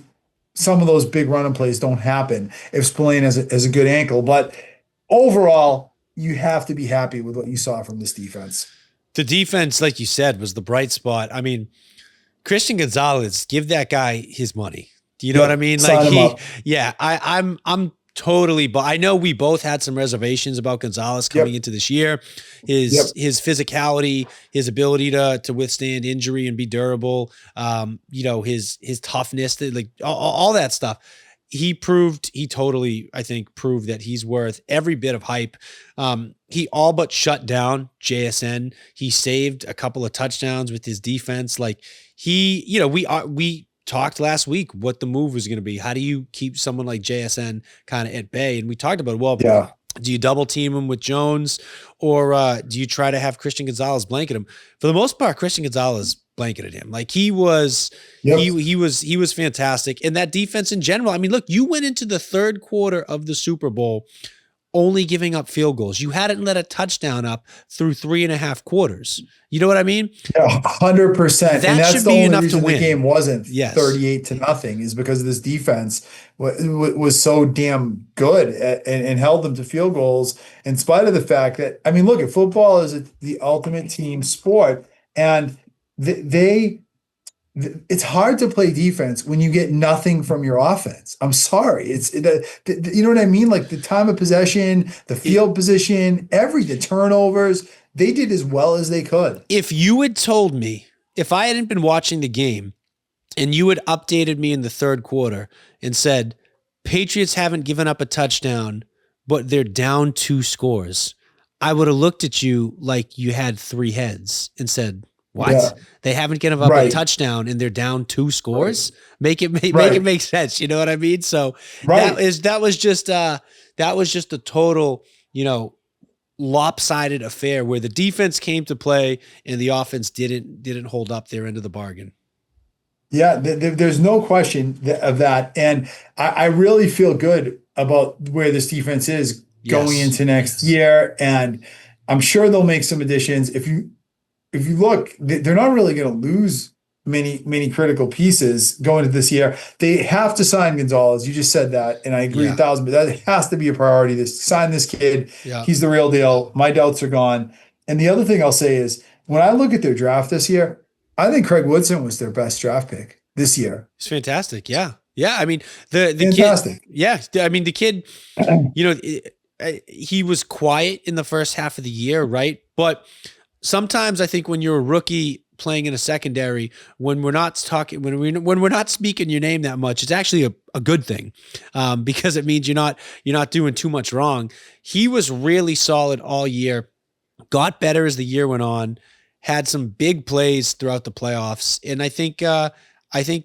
some of those big running plays don't happen if Spillane has a good ankle. But overall, you have to be happy with what you saw from this defense. The defense, like you said, was the bright spot. I mean, Christian Gonzalez, give that guy his money. Do you know what I mean? Like I'm totally, but I know we both had some reservations about Gonzalez coming into this year. His physicality, his ability to withstand injury and be durable, you know, his toughness, like all that stuff. He totally, I think, proved that he's worth every bit of hype. He all but shut down JSN. He saved a couple of touchdowns with his defense. Like you know, we talked last week what the move was going to be. How do you keep someone like JSN kind of at bay? And we talked about, do you double team him with Jones, or do you try to have Christian Gonzalez blanket him? For the most part, Christian Gonzalez blanketed him. Like he was fantastic. And that defense in general, I mean, look, you went into the third quarter of the Super Bowl only giving up field goals. You hadn't let a touchdown up through 3.5 quarters. You know what I mean? Yeah, 100%. That and that's should the be only enough reason to win. The game wasn't 38-0 is because this defense was so damn good and held them to field goals in spite of the fact that, I mean, look, football is the ultimate team sport, and it's hard to play defense when you get nothing from your offense. I'm sorry. You know what I mean? Like the time of possession, the field position, the turnovers, they did as well as they could. If you had told me, if I hadn't been watching the game and you had updated me in the third quarter and said, Patriots haven't given up a touchdown, but they're down 2 scores, I would have looked at you like you had 3 heads and said, what? Yeah. They haven't given up a touchdown and they're down 2 scores. Make it make sense. You know what I mean? So that was just a total, you know, lopsided affair where the defense came to play and the offense didn't hold up their end of the bargain. Yeah, there's no question of that. And I really feel good about where this defense is going into next year. And I'm sure they'll make some additions. If you look, they're not really going to lose many critical pieces going into this year. They have to sign Gonzalez. You just said that, and I agree Yeah. 1,000. But that has to be a priority. To sign this kid. Yeah. He's the real deal. My doubts are gone. And the other thing I'll say is, when I look at their draft this year, I think Craig Woodson was their best draft pick this year. It's fantastic. Yeah. Yeah. I mean, the Fantastic. kid, yeah. I mean, the kid, you know, he was quiet in the first half of the year, right? But sometimes I think when you're a rookie playing in a secondary, when we're not talking, when we're not speaking your name that much, it's actually a good thing, because it means you're not doing too much wrong. He was really solid all year, got better as the year went on, had some big plays throughout the playoffs, and I think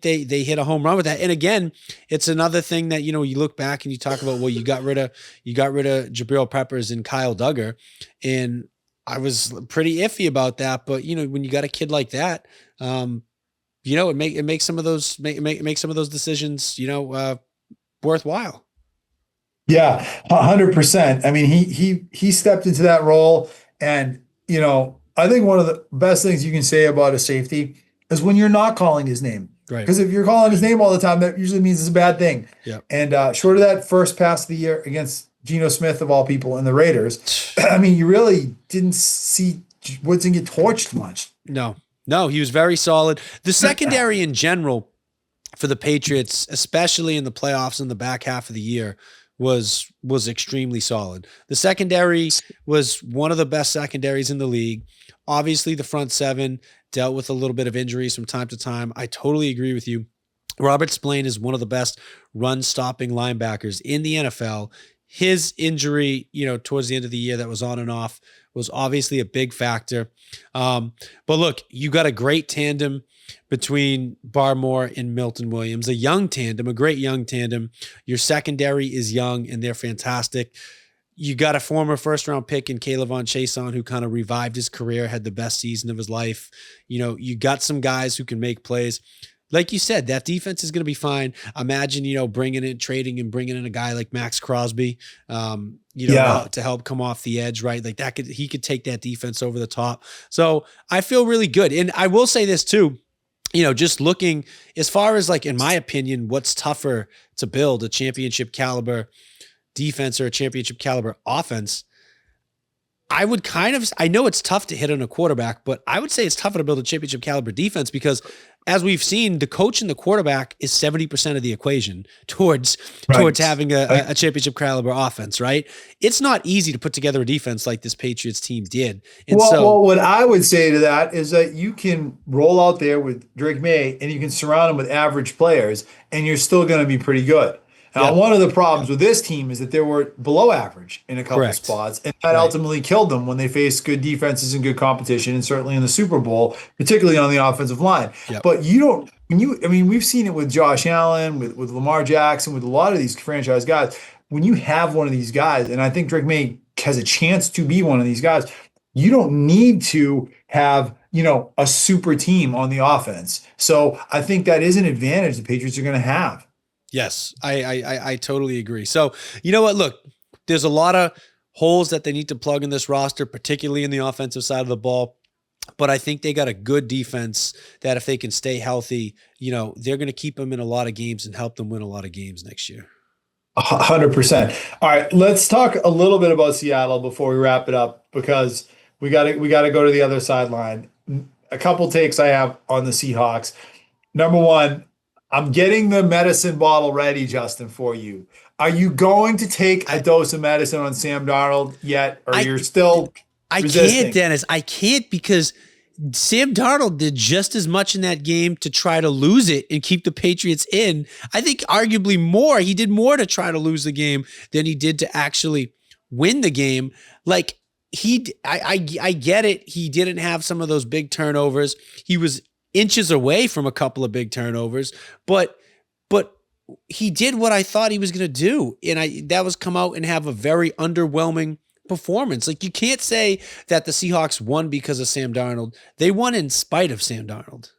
they hit a home run with that. And again, it's another thing that, you know, you look back and you talk about, well, you got rid of Jabril Peppers and Kyle Duggar, and I was pretty iffy about that. But, you know, when you got a kid like that, you know, it makes some of those make some of those decisions, you know, worthwhile. Yeah, 100%. I mean, he stepped into that role, and you know, I think one of the best things you can say about a safety is when you're not calling his name. Right. Because if you're calling his name all the time, that usually means it's a bad thing. Yeah. And short of that first pass of the year against Geno Smith of all people and the Raiders, I mean, you really didn't see Woodson get torched much. No, he was very solid. The secondary in general for the Patriots, especially in the playoffs in the back half of the year, was extremely solid. The secondary was one of the best secondaries in the league. Obviously, the front seven dealt with a little bit of injuries from time to time. I totally agree with you. Robert Spillane is one of the best run-stopping linebackers in the NFL. His injury, you know, towards the end of the year that was on and off was obviously a big factor. But look, you got a great tandem between Barmore and Milton Williams, a young tandem, a great young tandem. Your secondary is young and they're fantastic. You got a former first-round pick in Kayvon Chason who kind of revived his career, had the best season of his life. You know, you got some guys who can make plays. Like you said, that defense is going to be fine. Imagine, you know, bringing in a guy like Max Crosby, you know, to help come off the edge, right? Like he could take that defense over the top. So I feel really good. And I will say this too, you know, just looking as far as, like, in my opinion, what's tougher to build, a championship caliber defense or a championship caliber offense. I know it's tough to hit on a quarterback, but I would say it's tougher to build a championship caliber defense because, as we've seen, the coach and the quarterback is 70% of the equation towards having a championship caliber offense, right? It's not easy to put together a defense like this Patriots team did. And well, what I would say to that is that you can roll out there with Drake May and you can surround him with average players and you're still going to be pretty good. Now, one of the problems with this team is that they were below average in a couple of spots, and that ultimately killed them when they faced good defenses and good competition, and certainly in the Super Bowl, particularly on the offensive line. But we've seen it with Josh Allen, with Lamar Jackson, with a lot of these franchise guys. When you have one of these guys, and I think Drake May has a chance to be one of these guys, you don't need to have, you know, a super team on the offense. So I think that is an advantage the Patriots are going to have. Yes, I totally agree. So, you know what? Look, there's a lot of holes that they need to plug in this roster, particularly in the offensive side of the ball. But I think they got a good defense that, if they can stay healthy, you know, they're going to keep them in a lot of games and help them win a lot of games next year. 100%. All right, let's talk a little bit about Seattle before we wrap it up, because we got to go to the other sideline. A couple takes I have on the Seahawks. Number one, I'm getting the medicine bottle ready, Justin, for you. Are you going to take a dose of medicine on Sam Darnold yet, or you're still resisting? Can't, Dennis. I can't, because Sam Darnold did just as much in that game to try to lose it and keep the Patriots in. I think arguably more. He did more to try to lose the game than he did to actually win the game. Like, I get it. He didn't have some of those big turnovers. He was inches away from a couple of big turnovers, but he did what I thought he was going to do. And that was come out and have a very underwhelming performance. Like, you can't say that the Seahawks won because of Sam Darnold. They won in spite of Sam Darnold.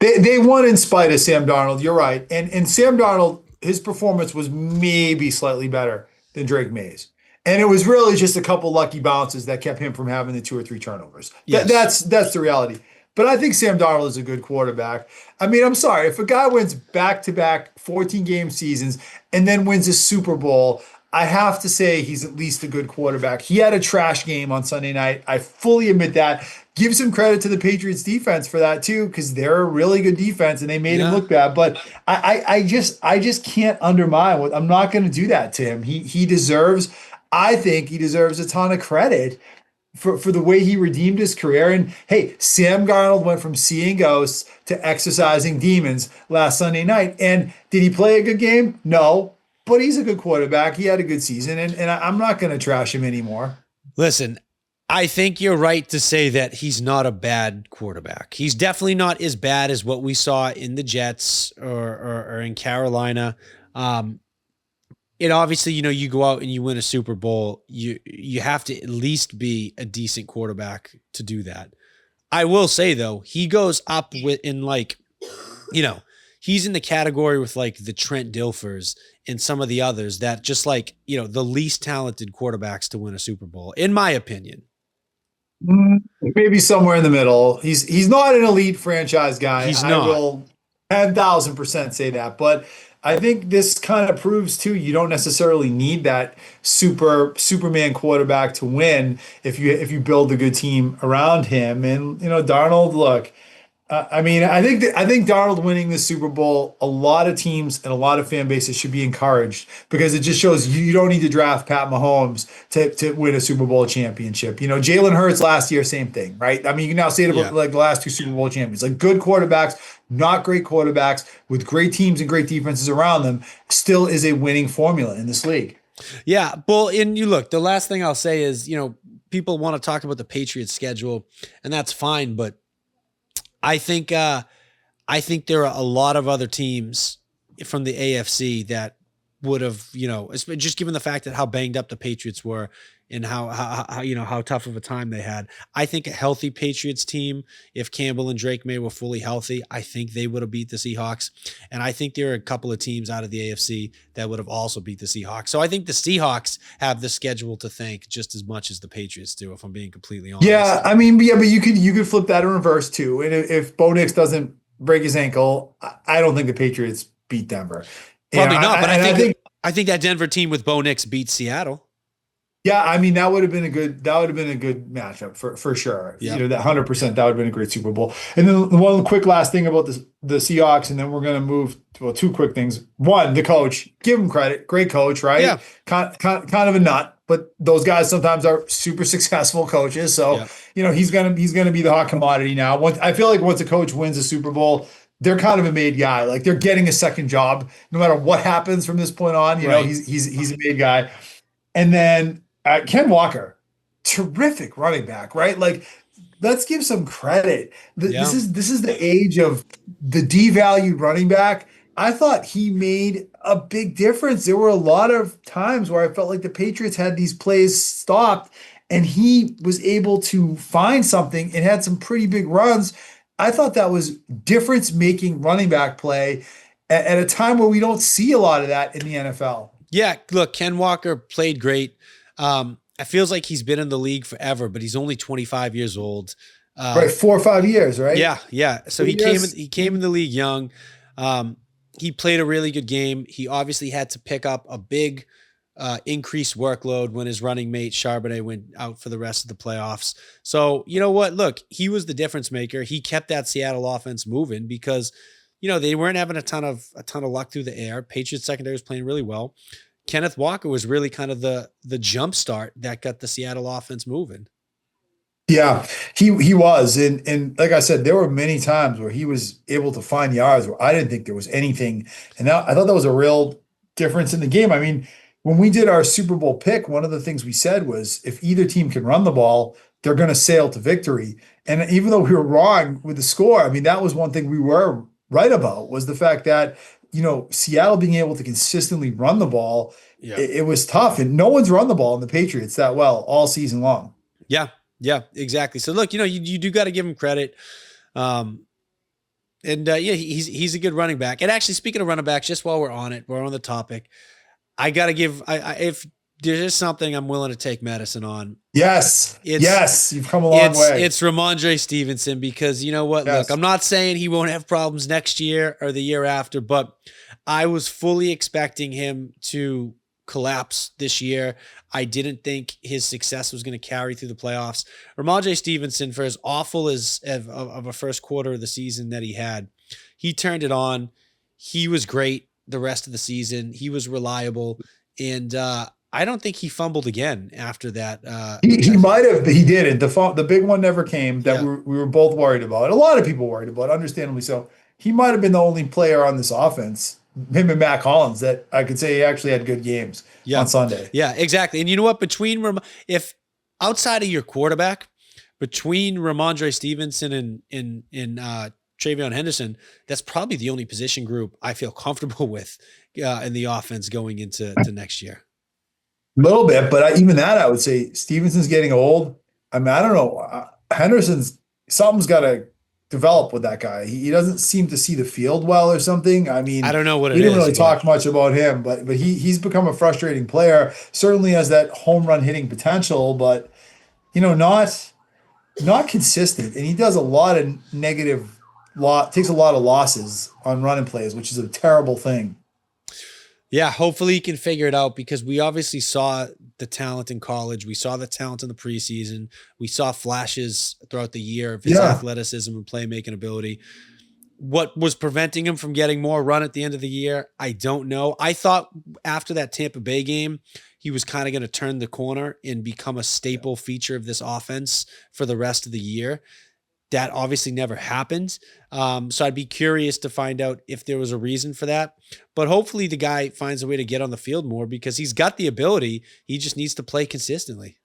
They won in spite of Sam Darnold. You're right. And Sam Darnold, his performance was maybe slightly better than Drake May's. And it was really just a couple lucky bounces that kept him from having the 2 or 3 turnovers. Yes. That's the reality. But I think Sam Darnold is a good quarterback. I mean, I'm sorry. If a guy wins back-to-back 14-game seasons and then wins a Super Bowl, I have to say he's at least a good quarterback. He had a trash game on Sunday night. I fully admit that. Give some credit to the Patriots defense for that too, because they're a really good defense and they made him look bad. But I just can't undermine what I'm not going to do that to him. He deserves, I think he deserves a ton of credit for the way he redeemed his career. And hey, Sam Darnold went from seeing ghosts to exercising demons last Sunday night. And did he play a good game? No, but he's a good quarterback. He had a good season, and I'm not going to trash him anymore. Listen, I think you're right to say that he's not a bad quarterback. He's definitely not as bad as what we saw in the Jets or in Carolina. And obviously, you go out and you win a Super Bowl, you have to at least be a decent quarterback to do that. I will say though, he goes up he's in the category with like the Trent Dilfers and some of the others that just like, the least talented quarterbacks to win a Super Bowl, in my opinion. Maybe somewhere in the middle. He's not an elite franchise guy. He's not. I will 10,000% say that, but I think this kind of proves too you don't necessarily need that Superman quarterback to win if you build a good team around him. And Darnold, look, I think Darnold winning the Super Bowl, a lot of teams and a lot of fan bases should be encouraged because it just shows you don't need to draft Pat Mahomes to win a Super Bowl championship. Jalen Hurts last year, same thing, right? I mean, you can now say it about like the last two Super Bowl champions, like good quarterbacks, not great quarterbacks with great teams and great defenses around them, still is a winning formula in this league. Yeah, well, and you look, the last thing I'll say is, people want to talk about the Patriots schedule, and that's fine, but I think there are a lot of other teams from the AFC that would have, just given the fact that how banged up the Patriots were and how tough of a time they had. I think a healthy Patriots team, if Campbell and Drake May were fully healthy, I think they would have beat the Seahawks. And I think there are a couple of teams out of the AFC that would have also beat the Seahawks. So I think the Seahawks have the schedule to thank just as much as the Patriots do, if I'm being completely honest. Yeah, I mean, but you could flip that in reverse too. And if Bo Nix doesn't break his ankle, I don't think the Patriots beat Denver. Probably not, but I think that Denver team with Bo Nix beat Seattle. Yeah, I mean that would have been a good matchup for sure. Yep. That 100% that would have been a great Super Bowl. And then one quick last thing about the Seahawks, and then we're gonna move to two quick things. One, the coach, give him credit, great coach, right? Yeah. Kind of a nut, but those guys sometimes are super successful coaches. So he's gonna be the hot commodity now. I feel like once a coach wins a Super Bowl, they're kind of a made guy. Like they're getting a second job no matter what happens from this point on. He's a made guy, and then. Ken Walker, terrific running back, right? Like, let's give some credit. This is the age of the devalued running back. I thought he made a big difference. There were a lot of times where I felt like the Patriots had these plays stopped, and he was able to find something and had some pretty big runs. I thought that was difference-making running back play at a time where we don't see a lot of that in the NFL. Yeah, look, Ken Walker played great. It feels like he's been in the league forever, but he's only 25 years old. Right, 4 or 5 years, right? Yeah. So he came in the league young. He played a really good game. He obviously had to pick up a big increased workload when his running mate Charbonnet went out for the rest of the playoffs. So you know what? Look, he was the difference maker. He kept that Seattle offense moving because they weren't having a ton of luck through the air. Patriots secondary was playing really well. Kenneth Walker was really kind of the jump start that got the Seattle offense moving. Yeah, he was. And like I said, there were many times where he was able to find yards where I didn't think there was anything. And I thought that was a real difference in the game. I mean, when we did our Super Bowl pick, one of the things we said was if either team can run the ball, they're going to sail to victory. And even though we were wrong with the score, I mean, that was one thing we were right about was the fact that Seattle being able to consistently run the ball, it was tough. And no one's run the ball in the Patriots that well all season long. Yeah, exactly. So look, you do got to give him credit. He's a good running back. And actually, speaking of running backs, just while we're on the topic, I got to give, if just something I'm willing to take medicine on. Yes. Yes. You've come a long way. It's Ramondre Stevenson, because you know what? Yes. Look, I'm not saying he won't have problems next year or the year after, but I was fully expecting him to collapse this year. I didn't think his success was going to carry through the playoffs. Ramondre Stevenson, for as awful as of a first quarter of the season that he had, he turned it on. He was great the rest of the season. He was reliable, and I don't think he fumbled again after that. He might have. He didn't. The big one never came that we were both worried about. A lot of people worried about, understandably so. He might have been the only player on this offense, him and Matt Collins, that I could say he actually had good games on Sunday. Yeah, exactly. And you know what? If outside of your quarterback, between Ramondre Stevenson and Travion Henderson, that's probably the only position group I feel comfortable with in the offense going into next year. A little bit, but even that, I would say Stevenson's getting old. I mean, I don't know. Something's got to develop with that guy. He doesn't seem to see the field well or something. I mean, I don't know what it is. We didn't really talk much about him, but he's become a frustrating player. Certainly has that home run hitting potential, but not consistent. And he does a lot of takes a lot of losses on running plays, which is a terrible thing. Yeah, hopefully he can figure it out, because we obviously saw the talent in college. We saw the talent in the preseason. We saw flashes throughout the year of his athleticism and playmaking ability. What was preventing him from getting more run at the end of the year, I don't know. I thought after that Tampa Bay game, he was kind of going to turn the corner and become a staple feature of this offense for the rest of the year. That obviously never happened. So I'd be curious to find out if there was a reason for that. But hopefully the guy finds a way to get on the field more, because he's got the ability. He just needs to play consistently.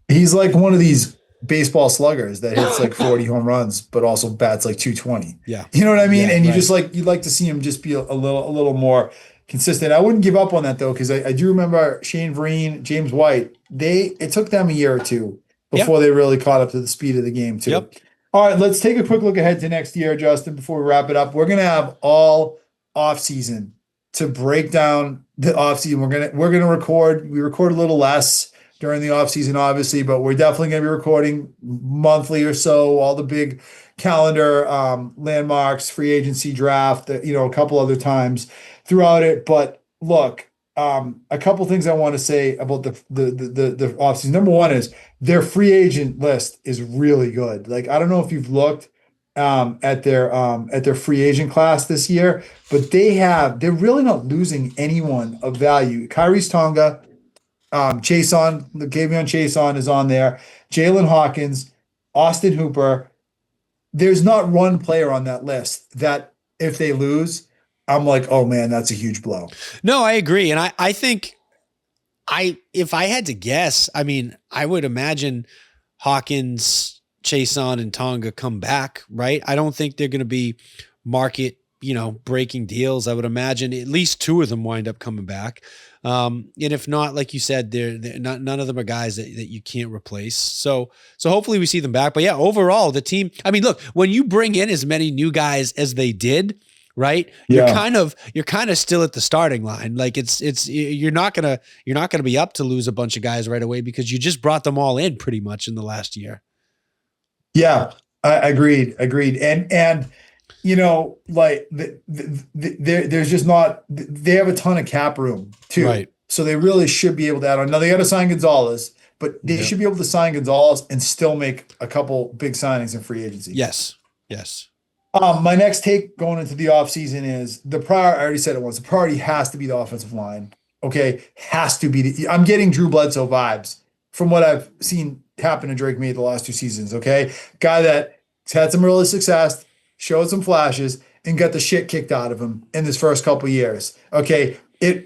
He's like one of these baseball sluggers that hits like 40 home runs, but also bats like 220. Yeah. You know what I mean? And you'd like to see him just be a little more consistent. I wouldn't give up on that though, because I do remember Shane Vereen, James White, it took them a year or two before they really caught up to the speed of the game too. Yep. All right, let's take a quick look ahead to next year, Justin, before we wrap it up. We're going to have all offseason to break down the offseason. We're going to record. We record a little less during the offseason, obviously, but we're definitely going to be recording monthly or so, all the big calendar landmarks, free agency draft, a couple other times throughout it. But look, a couple things I want to say about the offseason. Number one is their free agent list is really good. Like, I don't know if you've looked at their free agent class this year, but they're really not losing anyone of value. Kyrie's Tonga, Chason is on there, Jalen Hawkins, Austin Hooper. There's not one player on that list that if they lose, I'm like, oh man, that's a huge blow. No, I agree. And I think if I had to guess, I mean, I would imagine Hawkins, Chason, and Tonga come back, right? I don't think they're going to be market, breaking deals. I would imagine at least two of them wind up coming back. And if not, like you said, they're not, none of them are guys that you can't replace. So hopefully we see them back. But yeah, overall the team, I mean, look, when you bring in as many new guys as they did, right? You're kind of still at the starting line. Like you're not gonna be up to lose a bunch of guys right away, because you just brought them all in pretty much in the last year. Yeah, I agreed. And like there's just not, they have a ton of cap room too. Right. So they really should be able to add on. Now they got to sign Gonzalez, but they should be able to sign Gonzalez and still make a couple big signings in free agency. Yes. My next take going into the offseason is I already said it once, the priority has to be the offensive line. Okay. Has to be. I'm getting Drew Bledsoe vibes from what I've seen happen to Drake May the last 2 seasons. Okay. Guy that's had some early success, showed some flashes, and got the shit kicked out of him in his first couple of years. Okay.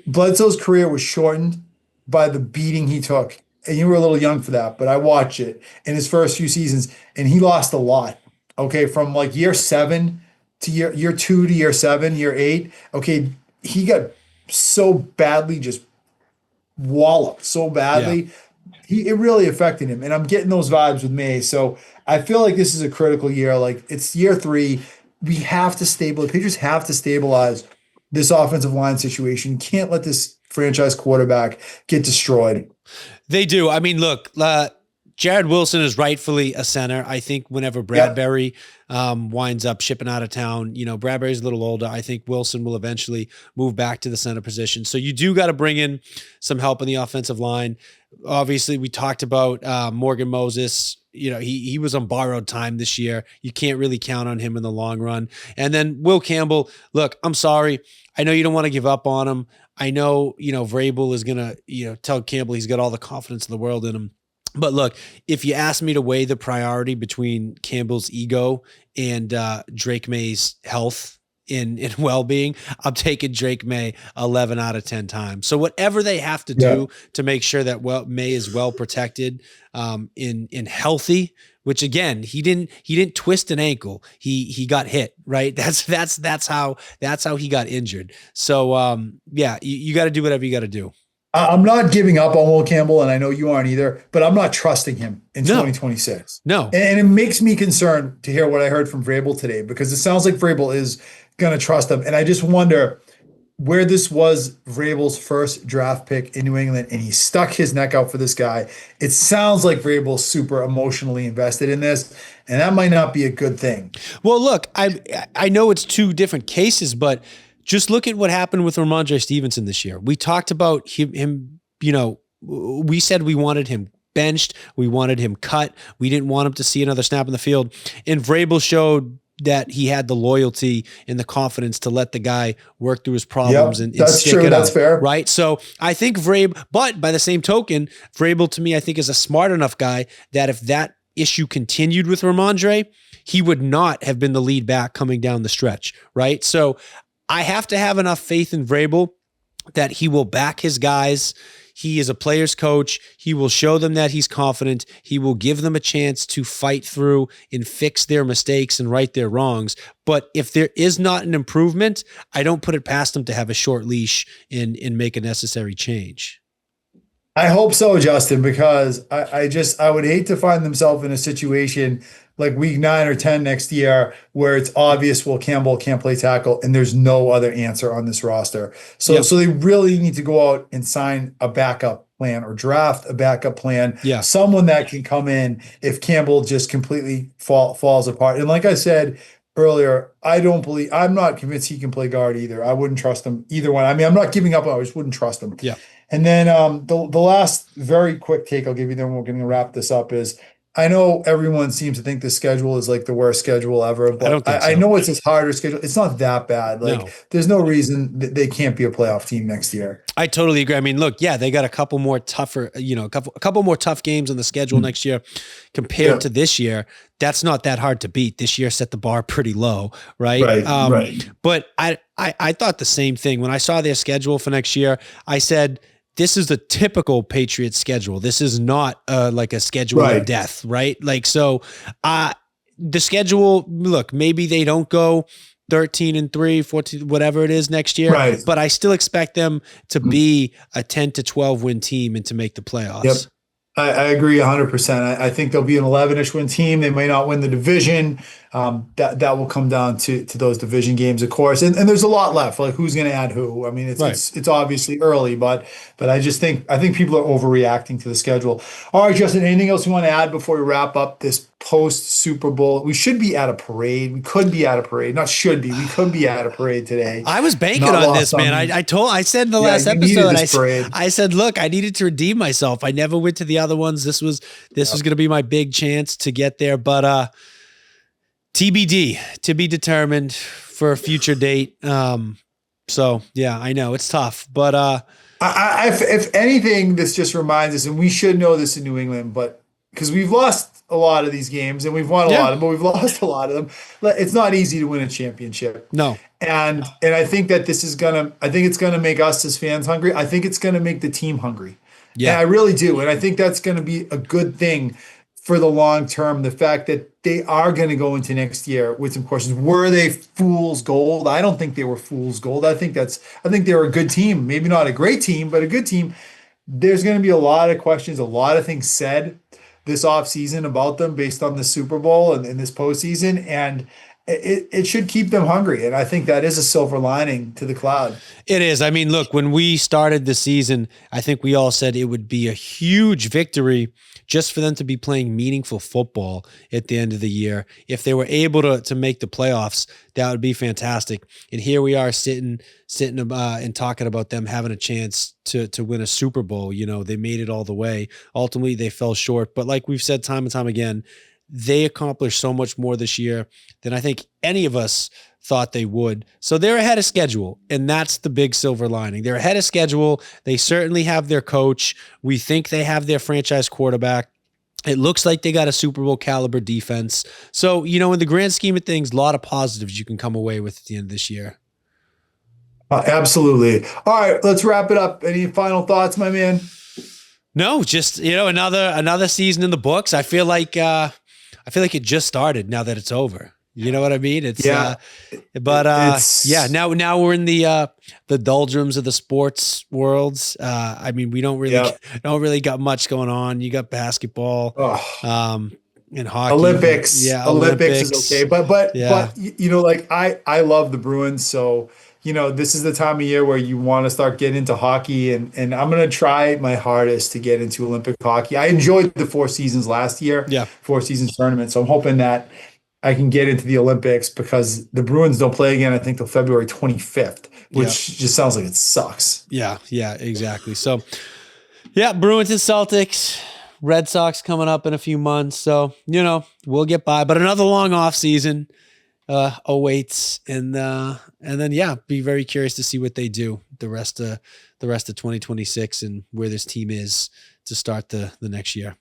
Bledsoe's career was shortened by the beating he took. And you were a little young for that, but I watched it in his first few seasons, and he lost a lot. Okay, from like year 7 to year 2 to year 7, year 8. Okay, he got so badly just walloped so badly. Yeah. It really affected him, and I'm getting those vibes with May. So I feel like this is a critical year. Like, it's year 3. The Patriots have to stabilize this offensive line situation. You can't let this franchise quarterback get destroyed. They do. I mean, look, Jared Wilson is rightfully a center. I think whenever Yep. Bradbury winds up shipping out of town, Bradbury's a little older. I think Wilson will eventually move back to the center position. So you do got to bring in some help in the offensive line. Obviously, we talked about Morgan Moses. He was on borrowed time this year. You can't really count on him in the long run. And then Will Campbell, look, I'm sorry. I know you don't want to give up on him. I know, Vrabel is going to, tell Campbell he's got all the confidence in the world in him. But look, if you ask me to weigh the priority between Campbell's ego and Drake May's health in well-being, I'm taking Drake May 11 out of 10 times. So whatever they have to do to make sure that May is well protected, in healthy, which again, he didn't twist an ankle. He got hit, right? That's how he got injured. So you got to do whatever you got to do. I'm not giving up on Will Campbell, and I know you aren't either, but I'm not trusting him in 2026. No. And it makes me concerned to hear what I heard from Vrabel today, because it sounds like Vrabel is going to trust him. And I just wonder where this was Vrabel's first draft pick in New England, and he stuck his neck out for this guy. It sounds like Vrabel's super emotionally invested in this, and that might not be a good thing. Well, look, I know it's two different cases, but just look at what happened with Ramondre Stevenson this year. We talked about him, we said we wanted him benched. We wanted him cut. We didn't want him to see another snap in the field. And Vrabel showed that he had the loyalty and the confidence to let the guy work through his problems and stick it out. That's fair. Right. So I think but by the same token, Vrabel to me, I think is a smart enough guy that if that issue continued with Ramondre, he would not have been the lead back coming down the stretch. Right. So I have to have enough faith in Vrabel that he will back his guys. He is a player's coach. He will show them that he's confident. He will give them a chance to fight through and fix their mistakes and right their wrongs. But if there is not an improvement, I don't put it past him to have a short leash and make a necessary change. I hope so, Justin, because I would hate to find themselves in a situation like week 9 or 10 next year where it's obvious Will Campbell can't play tackle and there's no other answer on this roster. So they really need to go out and sign a backup plan or draft a backup plan. Yeah. Someone that can come in if Campbell just completely falls apart. And like I said earlier, I'm not convinced he can play guard either. I wouldn't trust him either one. I mean, I'm not giving up. I just wouldn't trust him. Yeah. And then the last very quick take I'll give you, then we're going to wrap this up, is I know everyone seems to think the schedule is like the worst schedule ever, but I know it's a harder schedule. It's not that bad. There's no reason that they can't be a playoff team next year. I totally agree. I mean, look, they got a couple more tougher, a couple more tough games on the schedule next year compared to this year. That's not that hard to beat. This year set the bar pretty low, right? Right. But I thought the same thing when I saw their schedule for next year. I said, this is the typical Patriots schedule. This is not like a schedule of death, right? The schedule, look, maybe they don't go 13-3, 14, whatever it is next year, but I still expect them to be a 10 to 12 win team and to make the playoffs. Yep. I agree 100%. I think they'll be an 11-ish win team. They may not win the division. That will come down to those division games, of course. And there's a lot left. Like, who's going to add who? I mean, it's obviously early, but I think people are overreacting to the schedule. All right, Justin, anything else you want to add before we wrap up this post Super Bowl? We should be at a parade. We could be at a parade. Not should be. We could be at a parade today. I was banking on this, man. I said in the last episode, I said, look, I needed to redeem myself. I never went to the other ones. This was going to be my big chance to get there, but TBD, to be determined for a future date. So yeah, I know it's tough, but if anything, this just reminds us, and we should know this in New England, but because we've lost a lot of these games and we've won a lot of them, but we've lost a lot of them. It's not easy to win a championship. No. And I think that it's gonna make us as fans hungry. I think it's gonna make the team hungry. Yeah, and I really do. And I think that's going to be a good thing for the long term. The fact that they are going to go into next year with some questions. Were they fool's gold? I don't think they were fool's gold. I think they were a good team. Maybe not a great team, but a good team. There's going to be a lot of questions, a lot of things said this offseason about them based on the Super Bowl and this postseason. And it should keep them hungry. And I think that is a silver lining to the cloud. It is. I mean, look, when we started the season, I think we all said it would be a huge victory just for them to be playing meaningful football at the end of the year. If they were able to make the playoffs, that would be fantastic. And here we are sitting and talking about them having a chance to win a Super Bowl. You know, they made it all the way. Ultimately, they fell short. But like we've said time and time again, they accomplished so much more this year than I think any of us thought they would. So they're ahead of schedule, and that's the big silver lining. They're ahead of schedule. They certainly have their coach. We think they have their franchise quarterback. It looks like they got a Super Bowl caliber defense. So, you know, in the grand scheme of things, a lot of positives you can come away with at the end of this year. Absolutely. All right, let's wrap it up. Any final thoughts, my man? No, just, you know, another season in the books. I feel like it just started now that it's over. You know what I mean? It's yeah, now we're in the doldrums of the sports worlds. I mean, we don't really got much going on. You got basketball, and hockey. Olympics. Yeah, Olympics is okay. But you know, like I love the Bruins, so you know, this is the time of year where you want to start getting into hockey, and I'm going to try my hardest to get into Olympic hockey. I enjoyed the Four Seasons last year, Four Seasons tournament, so I'm hoping that I can get into the Olympics because the Bruins don't play again, I think, till February 25th, which just sounds like it sucks. Yeah, exactly. So, Bruins and Celtics, Red Sox coming up in a few months. So, you know, we'll get by. But another long off season awaits, and then be very curious to see what they do the rest of 2026 and where this team is to start the next year.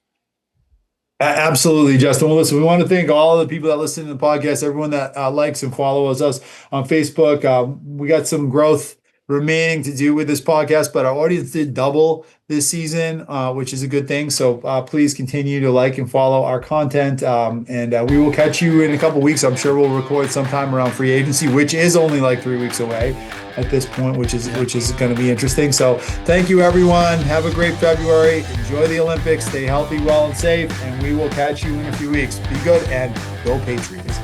Absolutely, Justin. Well, listen, we want to thank all the people that listen to the podcast, everyone that likes and follows us on Facebook. We got some growth remaining to do with this podcast, but our audience did double this season, which is a good thing. So please continue to like and follow our content, and we will catch you in a couple weeks. I'm sure we'll record sometime around free agency, which is only like 3 weeks away at this point, which is going to be interesting. So thank you, everyone. Have a great February. Enjoy the Olympics. Stay healthy, well, and safe, and we will catch you in a few weeks. Be good and go Patriots.